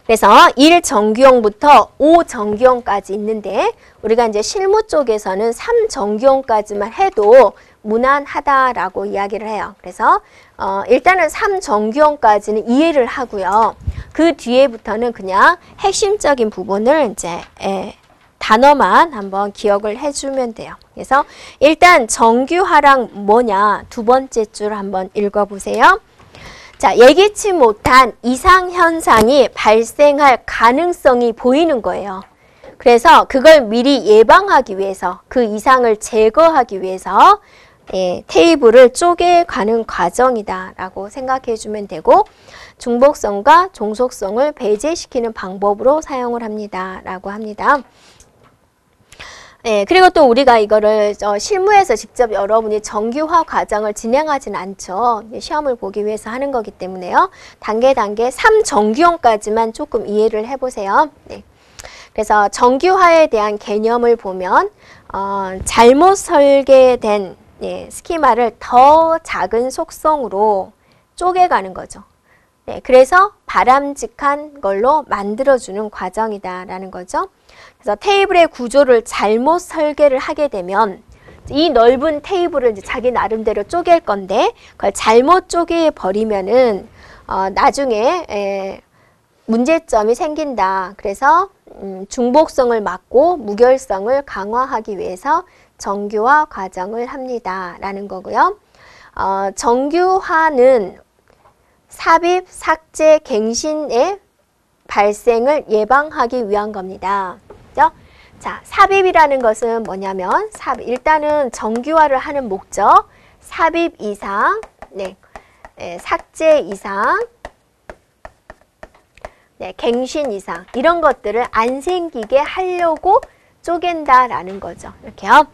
그래서 1정규형부터 5정규형까지 있는데 우리가 이제 실무 쪽에서는 3정규형까지만 해도 무난하다라고 이야기를 해요. 그래서 일단은 3정규형까지는 이해를 하고요. 그 뒤에부터는 그냥 핵심적인 부분을 이제 단어만 한번 기억을 해주면 돼요. 그래서 일단 정규화랑 뭐냐 두 번째 줄 한번 읽어보세요. 자, 예기치 못한 이상 현상이 발생할 가능성이 보이는 거예요. 그래서 그걸 미리 예방하기 위해서 그 이상을 제거하기 위해서 테이블을 쪼개가는 과정이다라고 생각해 주면 되고 중복성과 종속성을 배제시키는 방법으로 사용을 합니다라고 합니다. 예, 그리고 또 우리가 이거를 실무에서 직접 여러분이 정규화 과정을 진행하진 않죠. 시험을 보기 위해서 하는 거기 때문에요. 단계 3정규형까지만 조금 이해를 해보세요. 네. 그래서 정규화에 대한 개념을 보면 잘못 설계된 스키마를 더 작은 속성으로 쪼개가는 거죠. 네, 그래서 바람직한 걸로 만들어주는 과정이다라는 거죠. 그래서 테이블의 구조를 잘못 설계를 하게 되면 이 넓은 테이블을 이제 자기 나름대로 쪼갤 건데 그걸 잘못 쪼개 버리면은 나중에 문제점이 생긴다. 그래서 중복성을 막고 무결성을 강화하기 위해서 정규화 과정을 합니다라는 거고요. 정규화는 삽입, 삭제, 갱신의 발생을 예방하기 위한 겁니다. 그죠? 자, 삽입이라는 것은 뭐냐면 일단은 정규화를 하는 목적, 삽입 이상, 삭제 이상, 갱신 이상 이런 것들을 안 생기게 하려고 쪼갠다라는 거죠. 이렇게요.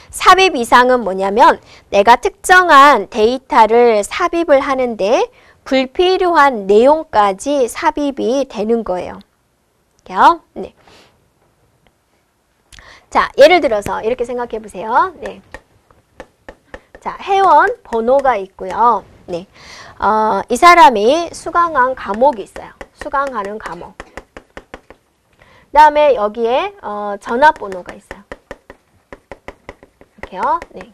삽입 이상은 뭐냐면 내가 특정한 데이터를 삽입을 하는데 불필요한 내용까지 삽입이 되는 거예요. 이렇게요. 네. 자, 예를 들어서 이렇게 생각해 보세요. 네. 자, 회원 번호가 있고요. 네. 이 사람이 수강한 과목이 있어요. 수강하는 과목. 그 다음에 여기에 전화번호가 있어요. 이렇게요. 네.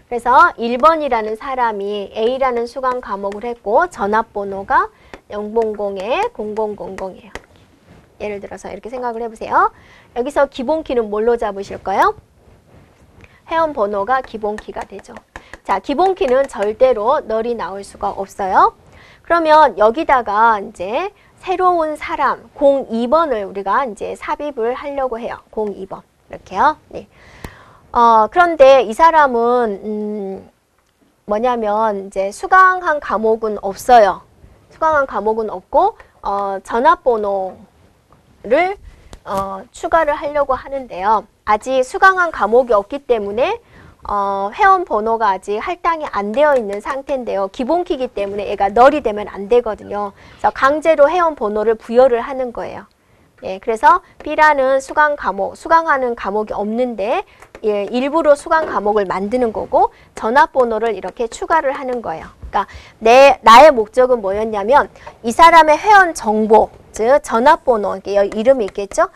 그래서 1번이라는 사람이 A라는 수강 과목을 했고 전화번호가 000-0000이에요. 예를 들어서 이렇게 생각을 해보세요. 여기서 기본키는 뭘로 잡으실까요? 회원 번호가 기본키가 되죠. 자, 기본키는 절대로 널이 나올 수가 없어요. 그러면 여기다가 이제 새로운 사람 02번을 우리가 이제 삽입을 하려고 해요. 02번. 이렇게요. 네. 그런데 이 사람은 뭐냐면 이제 수강한 과목은 없어요. 수강한 과목은 없고 전화번호를 추가를 하려고 하는데요. 아직 수강한 과목이 없기 때문에 회원 번호가 아직 할당이 안 되어 있는 상태인데요. 기본키이기 때문에 얘가 널이 되면 안 되거든요. 그래서 강제로 회원 번호를 부여를 하는 거예요. 예, 그래서 B라는 수강하는 과목이 없는데 일부러 수강 과목을 만드는 거고 전화번호를 이렇게 추가를 하는 거예요. 그러니까 나의 목적은 뭐였냐면 이 사람의 회원 정보, 즉 전화번호, 이름이 있겠죠?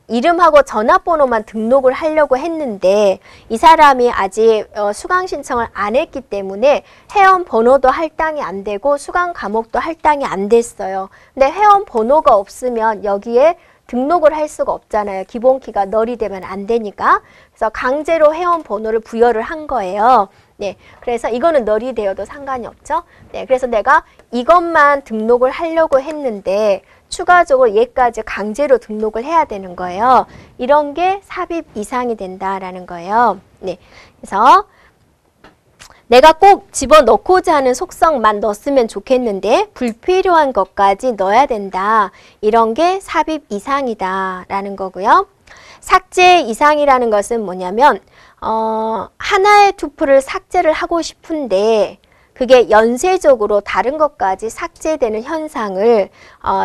이름하고 전화번호만 등록을 하려고 했는데 이 사람이 아직 수강 신청을 안 했기 때문에 회원 번호도 할당이 안 되고 수강 과목도 할당이 안 됐어요. 근데 회원 번호가 없으면 여기에 등록을 할 수가 없잖아요. 기본키가 널이 되면 안 되니까. 그래서 강제로 회원 번호를 부여를 한 거예요. 네, 그래서 이거는 널이 되어도 상관이 없죠. 네, 그래서 내가 이것만 등록을 하려고 했는데 추가적으로 얘까지 강제로 등록을 해야 되는 거예요. 이런 게 삽입 이상이 된다라는 거예요. 네, 그래서 내가 꼭 집어넣고자 하는 속성만 넣었으면 좋겠는데 불필요한 것까지 넣어야 된다. 이런 게 삽입 이상이다 라는 거고요. 삭제 이상이라는 것은 뭐냐면 하나의 투표를 삭제를 하고 싶은데 그게 연쇄적으로 다른 것까지 삭제되는 현상을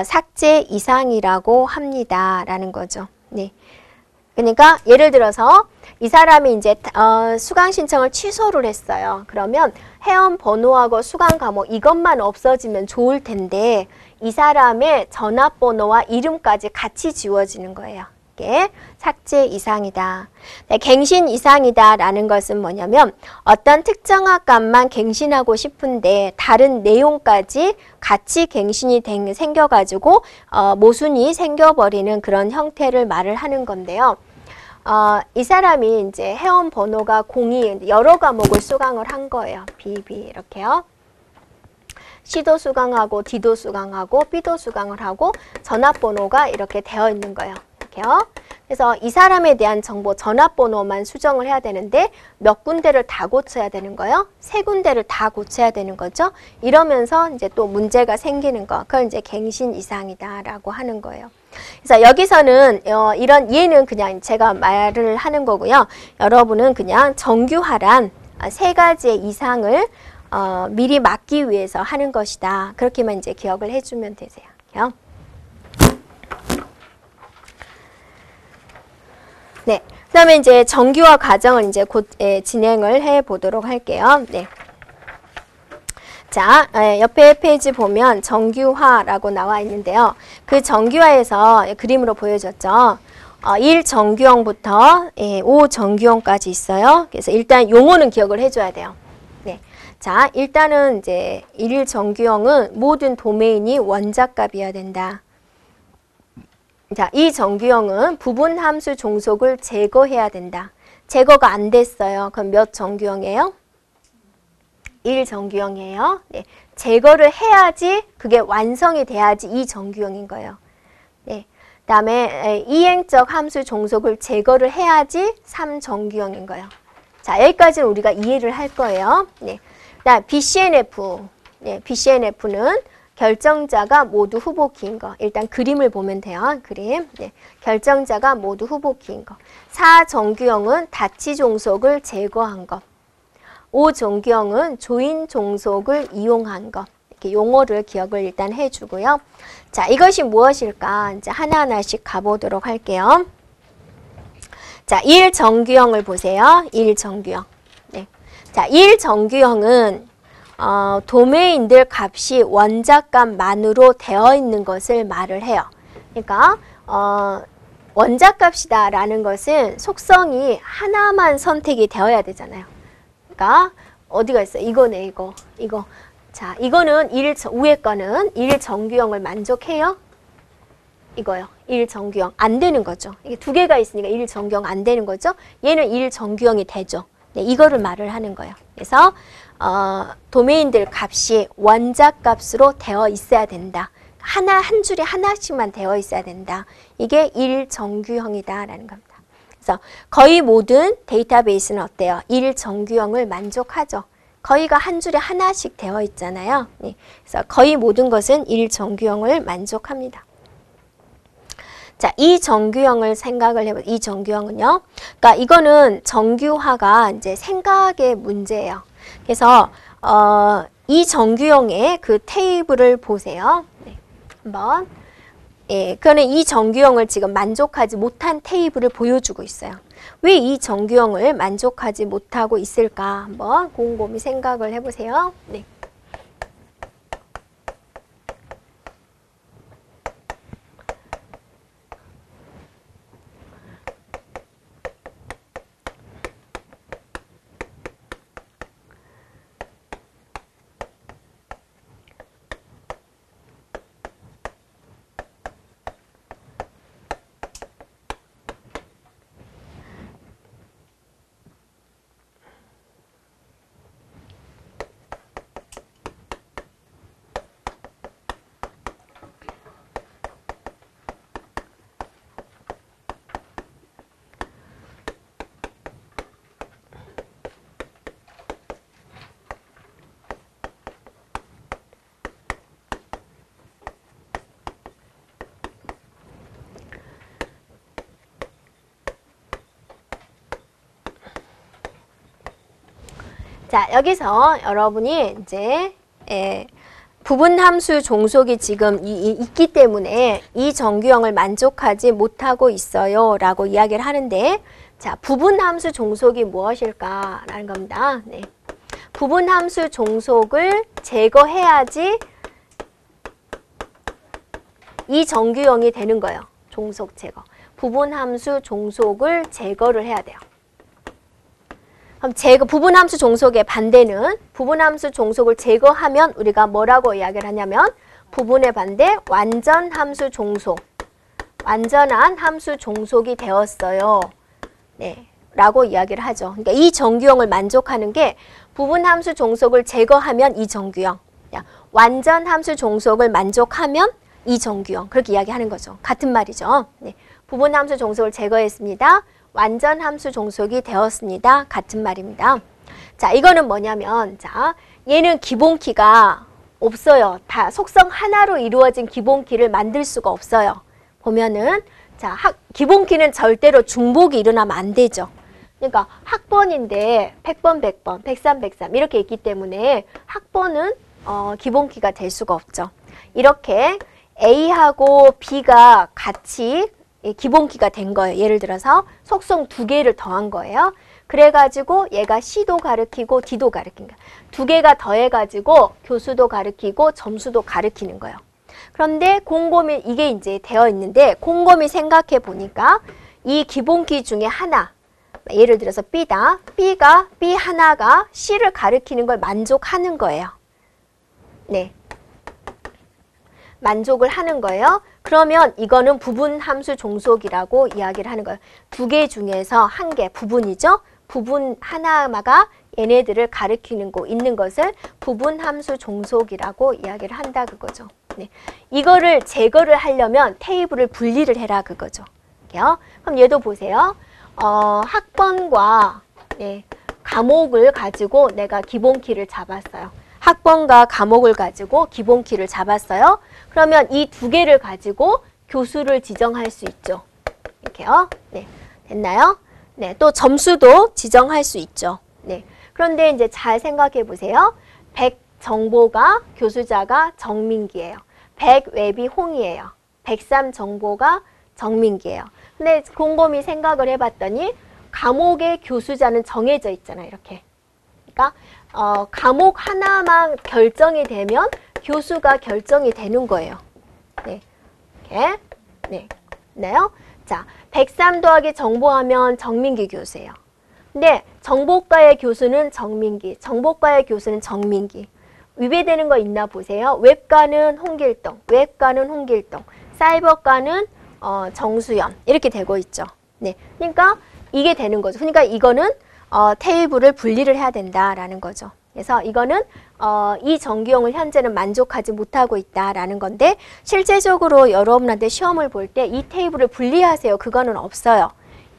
삭제 이상이라고 합니다 라는 거죠. 네. 그러니까 예를 들어서 이 사람이 이제 수강 신청을 취소를 했어요. 그러면 회원 번호하고 수강 과목 이것만 없어지면 좋을 텐데 이 사람의 전화번호와 이름까지 같이 지워지는 거예요. 이게 삭제 이상이다. 네, 갱신 이상이다 라는 것은 뭐냐면 어떤 특정 학과만 갱신하고 싶은데 다른 내용까지 같이 갱신이 생겨가지고 모순이 생겨버리는 그런 형태를 말을 하는 건데요. 이 사람이 이제 회원 번호가 02 여러 과목을 수강을 한 거예요. B 이렇게요. C도 수강하고 D도 수강하고 B도 수강을 하고 전화번호가 이렇게 되어 있는 거예요. 이렇게요. 그래서 이 사람에 대한 정보 전화번호만 수정을 해야 되는데 몇 군데를 다 고쳐야 되는 거예요. 3군데를 다 고쳐야 되는 거죠. 이러면서 이제 또 문제가 생기는 거. 그걸 이제 갱신 이상이다라고 하는 거예요. 그래서 여기서는 이런 얘는 그냥 제가 말을 하는 거고요. 여러분은 그냥 정규화란 세 가지의 이상을 미리 막기 위해서 하는 것이다. 그렇게만 이제 기억을 해주면 되세요. 네. 그 다음에 이제 정규화 과정을 이제 곧 진행을 해 보도록 할게요. 네. 자, 옆에 페이지 보면 정규화라고 나와 있는데요. 그 정규화에서 그림으로 보여줬죠. 1정규형부터 5정규형까지 있어요. 그래서 일단 용어는 기억을 해줘야 돼요. 네. 자, 일단은 이제 1정규형은 모든 도메인이 원자값이어야 된다. 자, 이 정규형은 부분 함수 종속을 제거해야 된다. 제거가 안 됐어요. 그럼 몇 정규형이에요? 1정규형이에요. 네. 제거를 해야지 그게 완성이 돼야지 이 정규형인 거예요. 네. 그다음에 이행적 함수 종속을 제거를 해야지 3정규형인 거예요. 자, 여기까지는 우리가 이해를 할 거예요. 네. 그다음 BCNF. 네, BCNF는 결정자가 모두 후보키인 거. 일단 그림을 보면 돼요. 그림. 네. 결정자가 모두 후보키인 거. 4정규형은 다치 종속을 제거한 것. 5정규형은 조인 종속을 이용한 것. 이렇게 용어를 기억을 일단 해주고요. 자, 이것이 무엇일까? 이제 하나하나씩 가보도록 할게요. 자, 1정규형을 보세요. 1정규형. 네. 자, 1정규형은 도메인들 값이 원자값만으로 되어 있는 것을 말을 해요. 그러니까 원자값이다라는 것은 속성이 하나만 선택이 되어야 되잖아요. 그러니까 어디가 있어요? 이거네, 이거. 자, 이거는 위에 거는 1정규형을 만족해요? 이거요. 1정규형 안 되는 거죠. 이게 두 개가 있으니까 1정규형 안 되는 거죠. 얘는 1정규형이 되죠. 네, 이거를 말을 하는 거예요. 그래서 도메인들 값이 원자값으로 되어 있어야 된다. 한 줄에 하나씩만 되어 있어야 된다. 이게 1정규형이다라는 겁니다. 그래서 거의 모든 데이터베이스는 어때요? 1정규형을 만족하죠. 거의가 한 줄에 하나씩 되어 있잖아요. 네. 그래서 거의 모든 것은 1정규형을 만족합니다. 자, 이 정규형을 생각을 해보세요. 이 정규형은요. 그러니까 이거는 정규화가 이제 생각의 문제예요. 그래서 이 정규형의 그 테이블을 보세요. 네. 한번. 예, 그러면 이 정규형을 지금 만족하지 못한 테이블을 보여주고 있어요. 왜 이 정규형을 만족하지 못하고 있을까? 한번 곰곰이 생각을 해보세요. 네. 자, 여기서 여러분이 이제 부분함수 종속이 지금 있기 때문에 이 정규형을 만족하지 못하고 있어요 라고 이야기를 하는데, 자, 부분함수 종속이 무엇일까 라는 겁니다. 네. 부분함수 종속을 제거해야지 이 정규형이 되는 거예요. 종속 제거. 부분함수 종속을 제거를 해야 돼요. 그럼 부분함수 종속의 반대는 부분함수 종속을 제거하면 우리가 뭐라고 이야기를 하냐면 부분의 반대 완전함수 종속. 완전한 함수 종속이 되었어요. 네, 라고 이야기를 하죠. 그러니까 이 정규형을 만족하는 게 부분함수 종속을 제거하면 이 정규형. 완전함수 종속을 만족하면 이 정규형. 그렇게 이야기하는 거죠. 같은 말이죠. 네, 부분함수 종속을 제거했습니다. 완전 함수 종속이 되었습니다. 같은 말입니다. 자, 이거는 뭐냐면, 자, 얘는 기본키가 없어요. 다 속성 하나로 이루어진 기본키를 만들 수가 없어요. 보면은 자, 기본키는 절대로 중복이 일어나면 안 되죠. 그러니까 학번인데 100번, 100번, 103, 103 이렇게 있기 때문에 학번은 기본키가 될 수가 없죠. 이렇게 A하고 B가 같이 기본키가 된 거예요. 예를 들어서 속성 2개를 더한 거예요. 그래가지고 얘가 C도 가르키고 D도 가르킨 거예요. 2개가 더해가지고 교수도 가르키고 점수도 가르키는 거예요. 그런데 곰곰이 이게 이제 되어 있는데 곰곰이 생각해 보니까 이 기본키 중에 하나, 예를 들어서 B다. B 하나가 C를 가르키는 걸 만족하는 거예요. 네. 만족을 하는 거예요. 그러면 이거는 부분함수 종속이라고 이야기를 하는 거예요. 2개 중에서 1개 부분이죠. 부분 하나가 얘네들을 가리키는 거 있는 것을 부분함수 종속이라고 이야기를 한다 그거죠. 네. 이거를 제거를 하려면 테이블을 분리를 해라 그거죠. 그럼 얘도 보세요. 학번과 네, 과목을 가지고 내가 기본키를 잡았어요. 학번과 과목을 가지고 기본키를 잡았어요. 그러면 이 2개를 가지고 교수를 지정할 수 있죠. 이렇게요. 네. 됐나요? 네. 또 점수도 지정할 수 있죠. 네. 그런데 이제 잘 생각해 보세요. 100 정보가 교수자가 정민기예요. 100 웹이 홍이에요. 103 정보가 정민기예요. 근데 곰곰이 생각을 해봤더니 과목의 교수자는 정해져 있잖아요. 이렇게. 그러니까 과목 하나만 결정이 되면 교수가 결정이 되는 거예요. 네. 이렇게. 네. 됐나요? 자, 103 더하기 정보하면 정민기 교수예요. 근데 정보과의 교수는 정민기, 정보과의 교수는 정민기. 위배되는 거 있나 보세요. 웹과는 홍길동, 웹과는 홍길동, 사이버과는 정수연 이렇게 되고 있죠. 네, 그러니까 이게 되는 거죠. 그러니까 이거는 테이블을 분리를 해야 된다라는 거죠. 그래서 이거는 이 정규형을 현재는 만족하지 못하고 있다라는 건데 실제적으로 여러분한테 시험을 볼 때 이 테이블을 분리하세요. 그거는 없어요.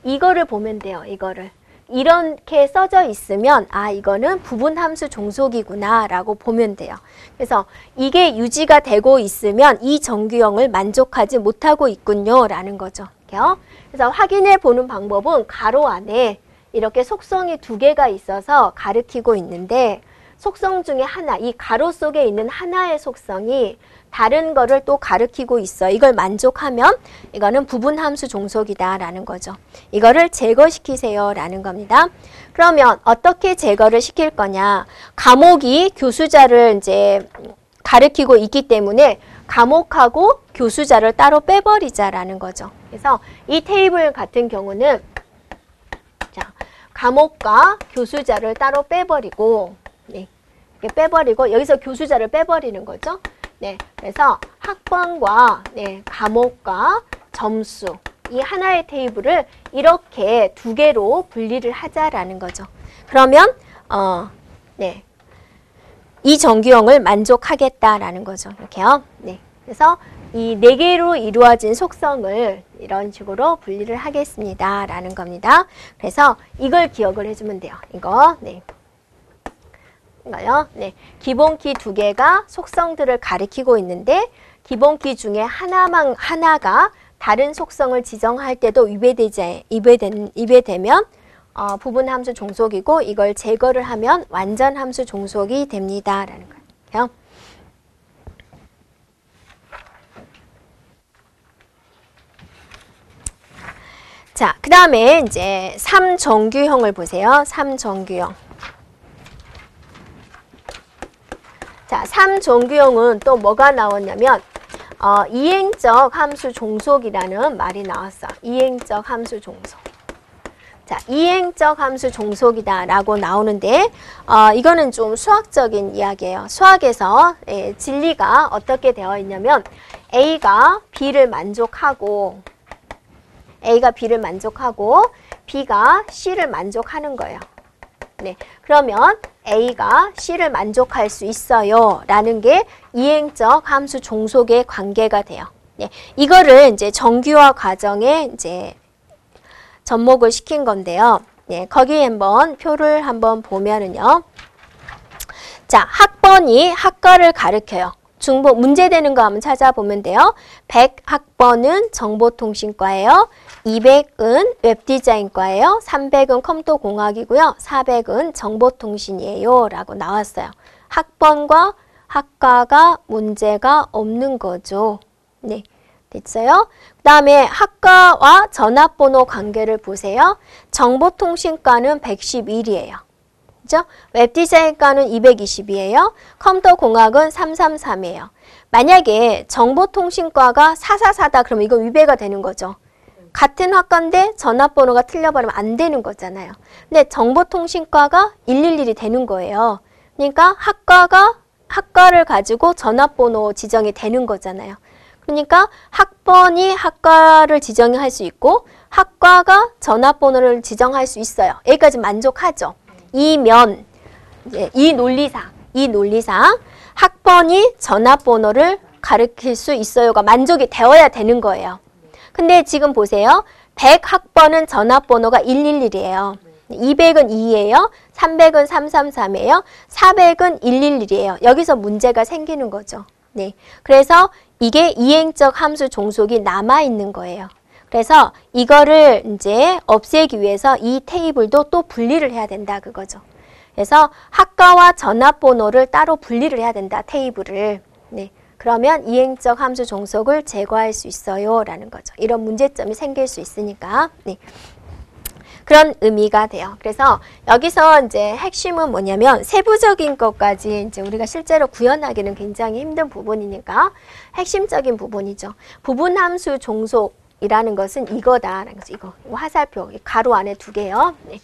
이거를 보면 돼요. 이거를. 이렇게 써져 있으면 아 이거는 부분함수 종속이구나 라고 보면 돼요. 그래서 이게 유지가 되고 있으면 이 정규형을 만족하지 못하고 있군요 라는 거죠. 그래서 확인해 보는 방법은 가로 안에 이렇게 속성이 2개가 있어서 가리키고 있는데 속성 중에 하나, 이 가로 속에 있는 하나의 속성이 다른 거를 또 가리키고 있어. 이걸 만족하면 이거는 부분함수 종속이다 라는 거죠. 이거를 제거시키세요 라는 겁니다. 그러면 어떻게 제거를 시킬 거냐. 과목이 교수자를 이제 가리키고 있기 때문에 과목하고 교수자를 따로 빼버리자라는 거죠. 그래서 이 테이블 같은 경우는 자, 과목과 교수자를 따로 빼버리고 네, 이렇게 빼버리고 여기서 교수자를 빼버리는 거죠. 네, 그래서 학번과 네, 과목과 점수 이 하나의 테이블을 이렇게 2개로 분리를 하자라는 거죠. 그러면 네, 이 정규형을 만족하겠다라는 거죠. 이렇게요. 네, 그래서 이 4개로 이루어진 속성을 이런 식으로 분리를 하겠습니다라는 겁니다. 그래서 이걸 기억을 해주면 돼요. 이거 네. 이거요. 네. 기본키 2개가 속성들을 가리키고 있는데 기본키 중에 하나가 다른 속성을 지정할 때도 위배되면 부분함수 종속이고 이걸 제거를 하면 완전함수 종속이 됩니다라는 거예요. 자, 그 다음에 이제 3정규형을 보세요. 3정규형. 자, 3정규형은 또 뭐가 나왔냐면 이행적 함수 종속이라는 말이 나왔어. 이행적 함수 종속. 자, 이행적 함수 종속이다 라고 나오는데 이거는 좀 수학적인 이야기예요. 수학에서 진리가 어떻게 되어 있냐면 A가 B를 만족하고 B가 C를 만족하는 거예요. 네, 그러면 A가 C를 만족할 수 있어요 라는 게 이행적 함수 종속의 관계가 돼요. 네, 이거를 이제 정규화 과정에 이제 접목을 시킨 건데요. 네, 거기 한번 표를 한번 보면은요. 자, 학번이 학과를 가리켜요. 중복 문제 되는 거 한번 찾아보면 돼요. 100학번은 정보통신과예요. 200은 웹디자인과예요. 300은 컴퓨터공학이고요. 400은 정보통신이에요. 라고 나왔어요. 학번과 학과가 문제가 없는 거죠. 네, 됐어요? 그 다음에 학과와 전화번호 관계를 보세요. 정보통신과는 111이에요. 그죠? 웹디자인과는 220이에요. 컴퓨터공학은 333이에요. 만약에 정보통신과가 444다 그러면 이거 위배가 되는 거죠. 같은 학과인데 전화번호가 틀려버리면 안 되는 거잖아요. 근데 정보통신과가 111이 되는 거예요. 그러니까 학과를 가지고 전화번호 지정이 되는 거잖아요. 그러니까 학번이 학과를 지정할 수 있고 학과가 전화번호를 지정할 수 있어요. 여기까지 만족하죠. 이면 이 논리상 학번이 전화번호를 가리킬 수 있어요가 만족이 되어야 되는 거예요. 근데 지금 보세요. 100학번은 전화번호가 111이에요. 200은 2예요. 300은 333이에요. 400은 111이에요. 여기서 문제가 생기는 거죠. 네. 그래서 이게 이행적 함수 종속이 남아있는 거예요. 그래서 이거를 이제 없애기 위해서 이 테이블도 또 분리를 해야 된다 그거죠. 그래서 학과와 전화번호를 따로 분리를 해야 된다 테이블을. 네. 그러면 이행적 함수 종속을 제거할 수 있어요 라는 거죠. 이런 문제점이 생길 수 있으니까. 네. 그런 의미가 돼요. 그래서 여기서 이제 핵심은 뭐냐면 세부적인 것까지 이제 우리가 실제로 구현하기는 굉장히 힘든 부분이니까 핵심적인 부분이죠. 부분함수 종속이라는 것은 이거다라는 거죠. 이거 화살표 가로 안에 2개요. 네.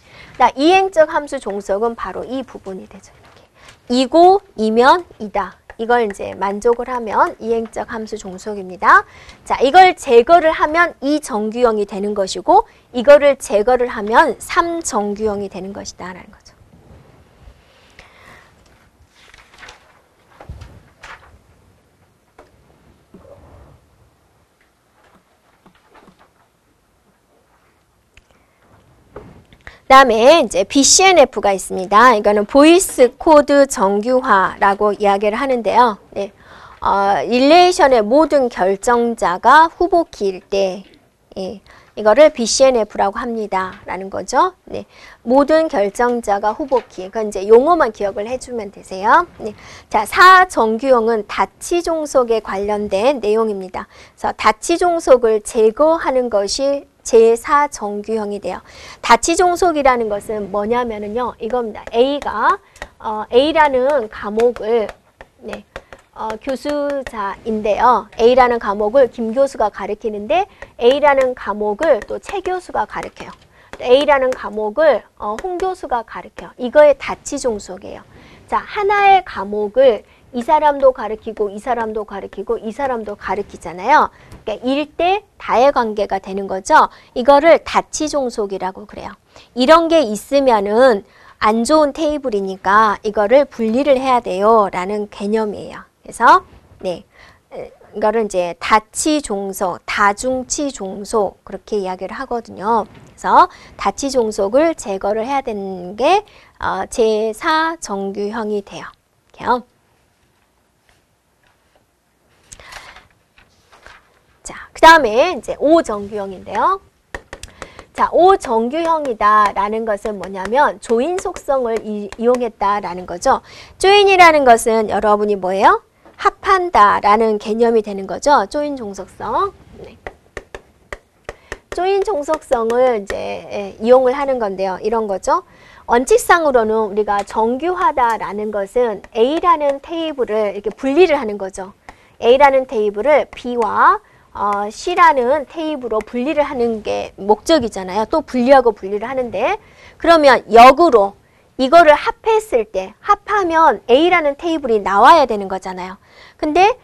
이행적 함수 종속은 바로 이 부분이 되죠. 이렇게. 이고 이면 이다. 이걸 이제 만족을 하면 이행적 함수 종속입니다. 자, 이걸 제거를 하면 2정규형이 되는 것이고 이거를 제거를 하면 3정규형이 되는 것이다 라는 거죠. 그다음에 이제 BCNF가 있습니다. 이거는 보이스 코드 정규화라고 이야기를 하는데요. 네. 릴레이션의 모든 결정자가 후보키일 때, 예, 이거를 BCNF라고 합니다. 라는 거죠. 네. 모든 결정자가 후보키. 그건 이제 용어만 기억을 해주면 되세요. 네. 자, 4정규형은 다치 종속에 관련된 내용입니다. 그래서 다치 종속을 제거하는 것이 제4정규형이 돼요. 다치 종속이라는 것은 뭐냐면은요, 이겁니다. A라는 과목을, 네, 교수자인데요. A라는 과목을 김 교수가 가르치는데 A라는 과목을 또 최 교수가 가르쳐요. A라는 과목을 홍 교수가 가르쳐요. 이거의 다치 종속이에요. 자, 하나의 과목을 이 사람도 가르치고 이 사람도 가르치고 이 사람도 가르치잖아요. 그러니까 일대 다의 관계가 되는 거죠. 이거를 다치 종속이라고 그래요. 이런 게 있으면은 안 좋은 테이블이니까 이거를 분리를 해야 돼요 라는 개념이에요. 그래서 네, 이거를 이제 다치 종속, 다중치 종속 그렇게 이야기를 하거든요. 그래서 다치 종속을 제거를 해야 되는 게 제4정규형이 돼요. 이렇게요. 자, 그 다음에 이제 5정규형인데요. 자, 5정규형이다라는 것은 뭐냐면 조인 속성을 이용했다라는 거죠. 조인이라는 것은 여러분이 뭐예요? 합한다라는 개념이 되는 거죠. 조인 종속성. 네. 조인 종속성을 이제 이용을 하는 건데요. 이런 거죠. 원칙상으로는 우리가 정규화다라는 것은 A라는 테이블을 이렇게 분리를 하는 거죠. A라는 테이블을 B와 C라는 테이블로 분리를 하는 게 목적이잖아요. 또 분리하고 분리를 하는데 그러면 역으로 이거를 합했을 때 합하면 A라는 테이블이 나와야 되는 거잖아요. 근데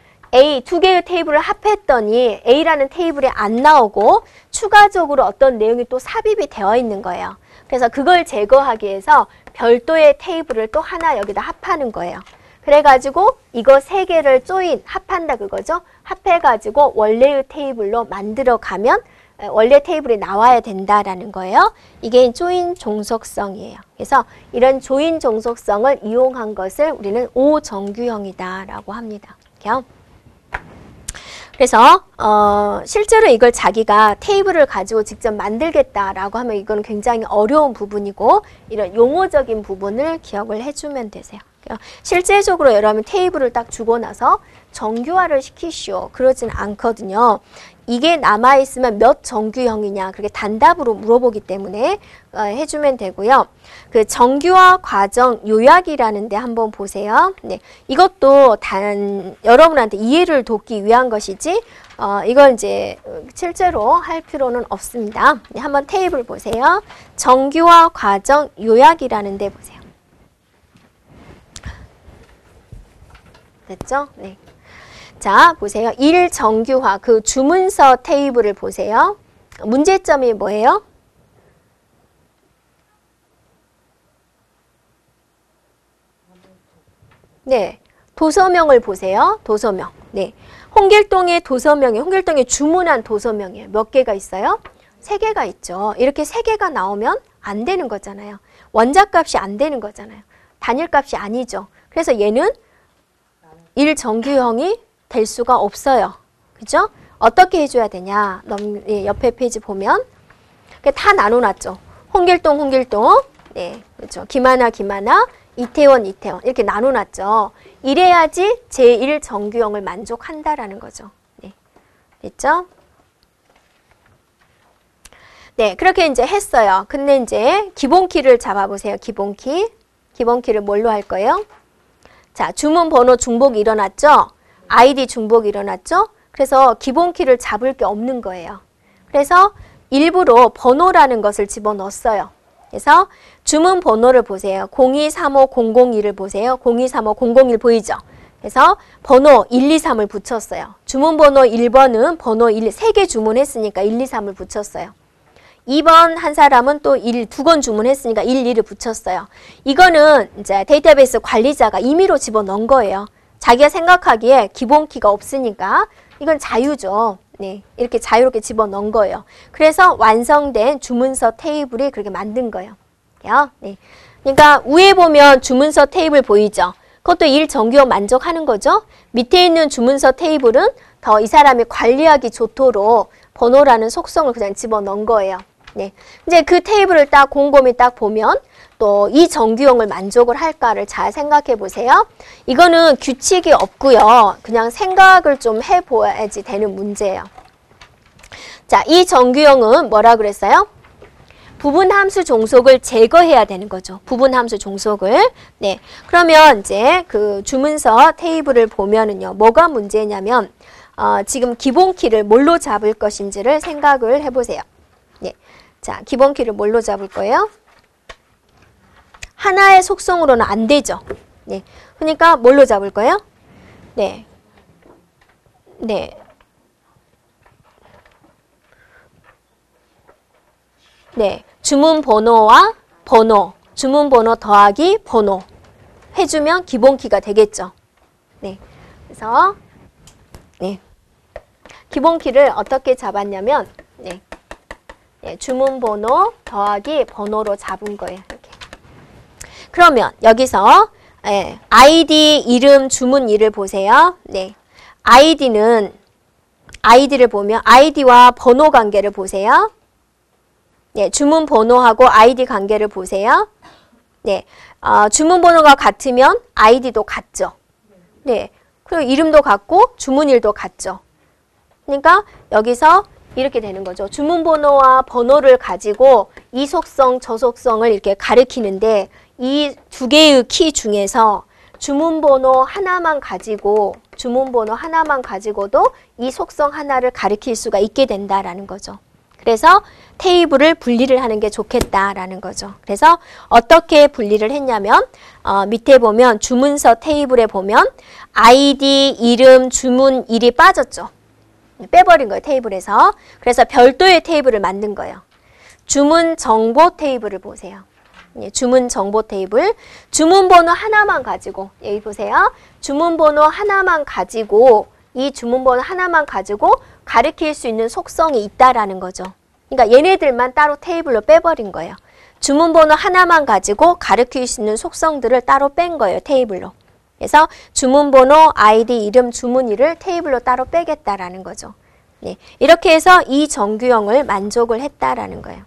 두 개의 테이블을 합했더니 A라는 테이블이 안 나오고 추가적으로 어떤 내용이 또 삽입이 되어 있는 거예요. 그래서 그걸 제거하기 위해서 별도의 테이블을 또 하나 여기다 합하는 거예요. 그래가지고 이거 3개를 조인, 합한다 그거죠. 합해가지고 원래의 테이블로 만들어 가면 원래 테이블이 나와야 된다라는 거예요. 이게 조인 종속성이에요. 그래서 이런 조인 종속성을 이용한 것을 우리는 5정규형이다라고 합니다. 이렇게요. 그래서 실제로 이걸 자기가 테이블을 가지고 직접 만들겠다라고 하면 이건 굉장히 어려운 부분이고 이런 용어적인 부분을 기억을 해주면 되세요. 실제적으로 여러분 테이블을 딱 주고 나서 정규화를 시키시오. 그러진 않거든요. 이게 남아있으면 몇 정규형이냐 그렇게 단답으로 물어보기 때문에 해주면 되고요. 그 정규화 과정 요약이라는 데 한번 보세요. 네, 이것도 여러분한테 이해를 돕기 위한 것이지 이걸 이제 실제로 할 필요는 없습니다. 네, 한번 테이블 보세요. 정규화 과정 요약이라는 데 보세요. 됐죠? 네. 자, 보세요. 1정규화, 그 주문서 테이블을 보세요. 문제점이 뭐예요? 네, 도서명을 보세요. 도서명. 네, 홍길동의 도서명이 홍길동이 주문한 도서명이에요. 몇 개가 있어요? 3개가 있죠. 이렇게 3개가 나오면 안 되는 거잖아요. 원자값이 안 되는 거잖아요. 단일값이 아니죠. 그래서 얘는 1정규형이 될 수가 없어요. 그죠? 어떻게 해줘야 되냐? 옆에 페이지 보면 다 나눠놨죠. 홍길동, 네, 그렇죠. 김하나, 이태원 이렇게 나눠놨죠. 이래야지 제1정규형을 만족한다라는 거죠. 네, 됐죠? 네, 그렇게 이제 했어요. 근데 이제 기본키를 잡아보세요. 기본키를 뭘로 할 거예요? 자, 주문 번호 중복이 일어났죠? 아이디 중복이 일어났죠? 그래서 기본키를 잡을 게 없는 거예요. 그래서 일부러 번호라는 것을 집어넣었어요. 그래서 주문 번호를 보세요. 0235002를 보세요. 0235001 보이죠? 그래서 번호 123을 붙였어요. 주문 번호 1번은 번호 3개 주문했으니까 123을 붙였어요. 2번 한 사람은 또 2건 주문했으니까 12를 붙였어요. 이거는 이제 데이터베이스 관리자가 임의로 집어넣은 거예요. 자기가 생각하기에 기본키가 없으니까 이건 자유죠. 네, 이렇게 자유롭게 집어넣은 거예요. 그래서 완성된 주문서 테이블이 그렇게 만든 거예요. 네. 그러니까 위에 보면 주문서 테이블 보이죠? 그것도 1정규형 만족하는 거죠. 밑에 있는 주문서 테이블은 더 이 사람이 관리하기 좋도록 번호라는 속성을 그냥 집어넣은 거예요. 네. 이제 그 테이블을 딱 곰곰이 딱 보면 또 이 정규형을 만족을 할까를 잘 생각해 보세요. 이거는 규칙이 없고요. 그냥 생각을 좀 해봐야지 되는 문제예요. 자, 이 정규형은 뭐라 그랬어요? 부분함수 종속을 제거해야 되는 거죠. 부분함수 종속을. 네. 그러면 이제 그 주문서 테이블을 보면은요. 뭐가 문제냐면 지금 기본키를 뭘로 잡을 것인지를 생각을 해보세요. 네. 자, 기본키를 뭘로 잡을 거예요? 하나의 속성으로는 안 되죠. 네. 그러니까 뭘로 잡을 거예요? 네. 네. 네. 주문 번호와 번호. 주문 번호 더하기 번호. 해주면 기본키가 되겠죠. 네. 그래서 네. 기본키를 어떻게 잡았냐면 네. 네. 주문 번호 더하기 번호로 잡은 거예요. 이렇게. 그러면 여기서 아이디, 이름, 주문일을 보세요. 네. 아이디를 보면 아이디와 번호 관계를 보세요. 네, 주문 번호하고 아이디 관계를 보세요. 네, 주문 번호가 같으면 아이디도 같죠. 네, 그리고 이름도 같고 주문일도 같죠. 그러니까 여기서 이렇게 되는 거죠. 주문 번호와 번호를 가지고 이 속성, 저 속성을 이렇게 가리키는데 이 두 개의 키 중에서 주문 번호 하나만 가지고도 이 속성 하나를 가리킬 수가 있게 된다라는 거죠. 그래서 테이블을 분리를 하는 게 좋겠다라는 거죠. 그래서 어떻게 분리를 했냐면 밑에 보면 주문서 테이블에 보면 아이디, 이름, 주문일이 빠졌죠. 빼버린 거예요. 테이블에서. 그래서 별도의 테이블을 만든 거예요. 주문 정보 테이블을 보세요. 주문 정보 테이블. 주문 번호 하나만 가지고 여기 보세요. 주문 번호 하나만 가지고 이 주문 번호 하나만 가지고 가리킬 수 있는 속성이 있다라는 거죠. 그러니까 얘네들만 따로 테이블로 빼버린 거예요. 주문 번호 하나만 가지고 가리킬 수 있는 속성들을 따로 뺀 거예요. 테이블로. 그래서 주문번호, 아이디, 이름, 주문일을 테이블로 따로 빼겠다라는 거죠. 네, 이렇게 해서 이 정규형을 만족을 했다라는 거예요.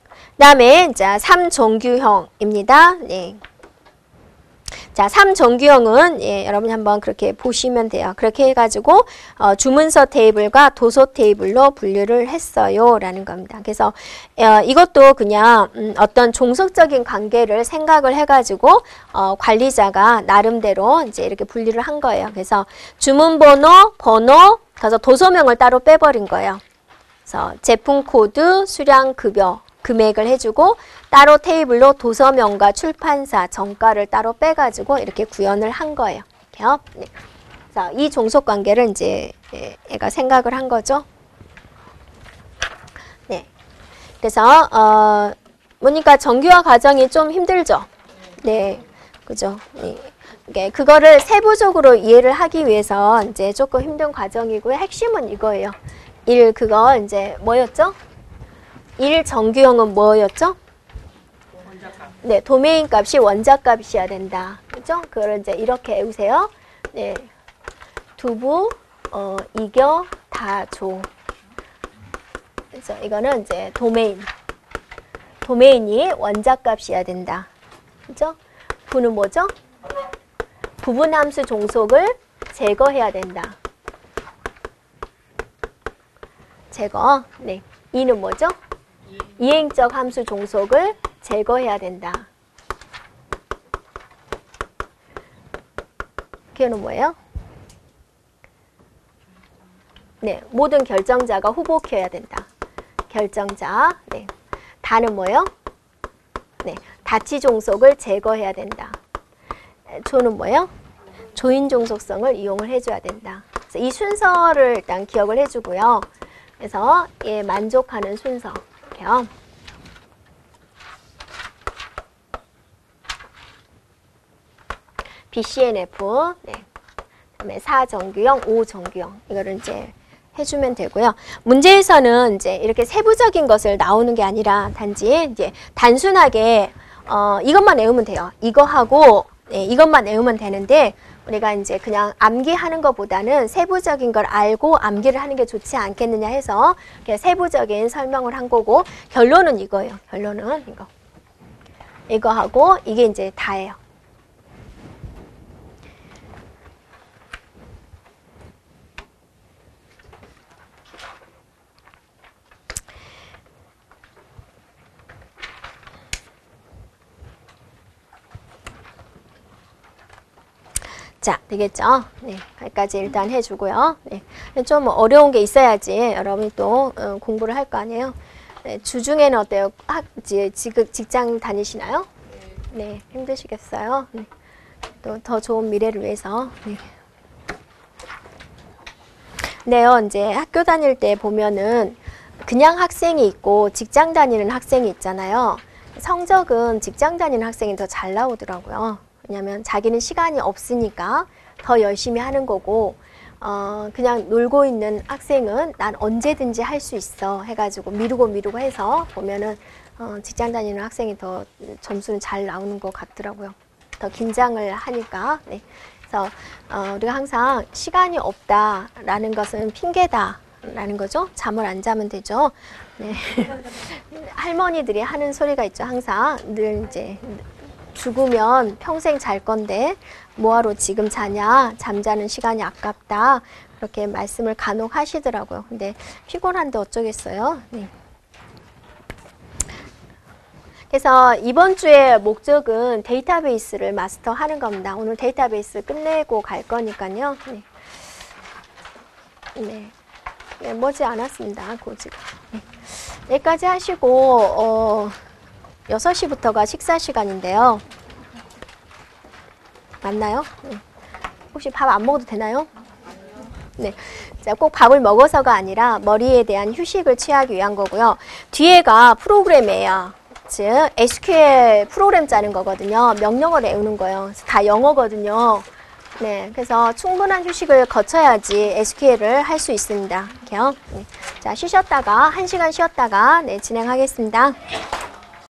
그 다음에 자 3정규형입니다. 네. 자, 3정규형은 여러분이 한번 그렇게 보시면 돼요. 그렇게 해가지고 주문서 테이블과 도서 테이블로 분류를 했어요 라는 겁니다. 그래서 이것도 그냥 어떤 종속적인 관계를 생각을 해가지고 관리자가 나름대로 이제 이렇게 분류를 한 거예요. 그래서 주문번호, 번호, 그래서 도서명을 따로 빼버린 거예요. 그래서 제품 코드, 수량, 급여, 금액을 해주고 따로 테이블로 도서명과 출판사, 정가를 따로 빼가지고 이렇게 구현을 한 거예요. 이렇게요. 네. 그래서 이 종속관계를 이제 얘가 생각을 한 거죠. 네. 그래서 보니까 정규화 과정이 좀 힘들죠. 네, 그죠. 네. 그거를 세부적으로 이해를 하기 위해서 이제 조금 힘든 과정이고요. 핵심은 이거예요. 그거 이제 뭐였죠? 1 정규형은 뭐였죠? 네, 도메인 값이 원자 값이어야 된다. 그죠? 그걸 이제 이렇게 외우세요. 네. 두부, 이겨, 다 줘. 그래서 이거는 이제 도메인이 원자 값이어야 된다. 그죠? 부는 뭐죠? 부분함수 종속을 제거해야 된다. 제거. 네. 이는 뭐죠? 이행적 함수 종속을 제거해야 된다. 걔는 뭐예요? 네, 모든 결정자가 후보켜야 된다. 결정자. 네. 다는 뭐예요? 네, 다치 종속을 제거해야 된다. 조는 뭐예요? 조인 종속성을 이용을 해줘야 된다. 그래서 이 순서를 일단 기억을 해주고요. 그래서 만족하는 순서. 이렇게요. BCNF, 네. 그다음에 4정규형, 5정규형. 이거를 이제 해주면 되고요. 문제에서는 이제 이렇게 세부적인 것을 나오는 게 아니라 단지 이제 단순하게 이것만 외우면 돼요. 이거 하고 이것만 외우면 되는데 우리가 이제 그냥 암기하는 것보다는 세부적인 걸 알고 암기를 하는 게 좋지 않겠느냐 해서 세부적인 설명을 한 거고 결론은 이거예요. 결론은 이거. 이거 하고 이게 이제 다예요. 자, 되겠죠? 네, 여기까지 일단 해주고요. 네, 좀 어려운 게 있어야지 여러분이 또 공부를 할 거 아니에요. 네, 주중에는 어때요? 직장 다니시나요? 네, 힘드시겠어요? 네, 또 더 좋은 미래를 위해서. 네. 네요, 이제 학교 다닐 때 보면은 그냥 학생이 있고 직장 다니는 학생이 있잖아요. 성적은 직장 다니는 학생이 더 잘 나오더라고요. 왜냐면 자기는 시간이 없으니까 더 열심히 하는 거고 그냥 놀고 있는 학생은 난 언제든지 할 수 있어 해가지고 미루고 해서 보면은 직장 다니는 학생이 더 점수는 잘 나오는 것 같더라고요. 더 긴장을 하니까. 네. 그래서 우리가 항상 시간이 없다라는 것은 핑계다라는 거죠. 잠을 안 자면 되죠. 네. 할머니들이 하는 소리가 있죠. 항상 늘 이제 죽으면 평생 잘 건데 뭐하러 지금 자냐, 잠자는 시간이 아깝다 그렇게 말씀을 간혹 하시더라고요. 근데 피곤한데 어쩌겠어요. 네. 그래서 이번 주의 목적은 데이터베이스를 마스터하는 겁니다. 오늘 데이터베이스 끝내고 갈 거니까요. 네. 네. 네, 머지 않았습니다. 고지가. 네. 여기까지 하시고 6시부터가 식사 시간인데요. 맞나요? 혹시 밥 안 먹어도 되나요? 네. 자, 꼭 밥을 먹어서가 아니라 머리에 대한 휴식을 취하기 위한 거고요. 뒤에가 프로그램이에요. 즉 SQL 프로그램 짜는 거거든요. 명령어를 외우는 거예요. 그래서 다 영어거든요. 네, 그래서 충분한 휴식을 거쳐야지 SQL을 할 수 있습니다. 이렇게요. 네. 자, 쉬셨다가 1시간 쉬었다가 네, 진행하겠습니다.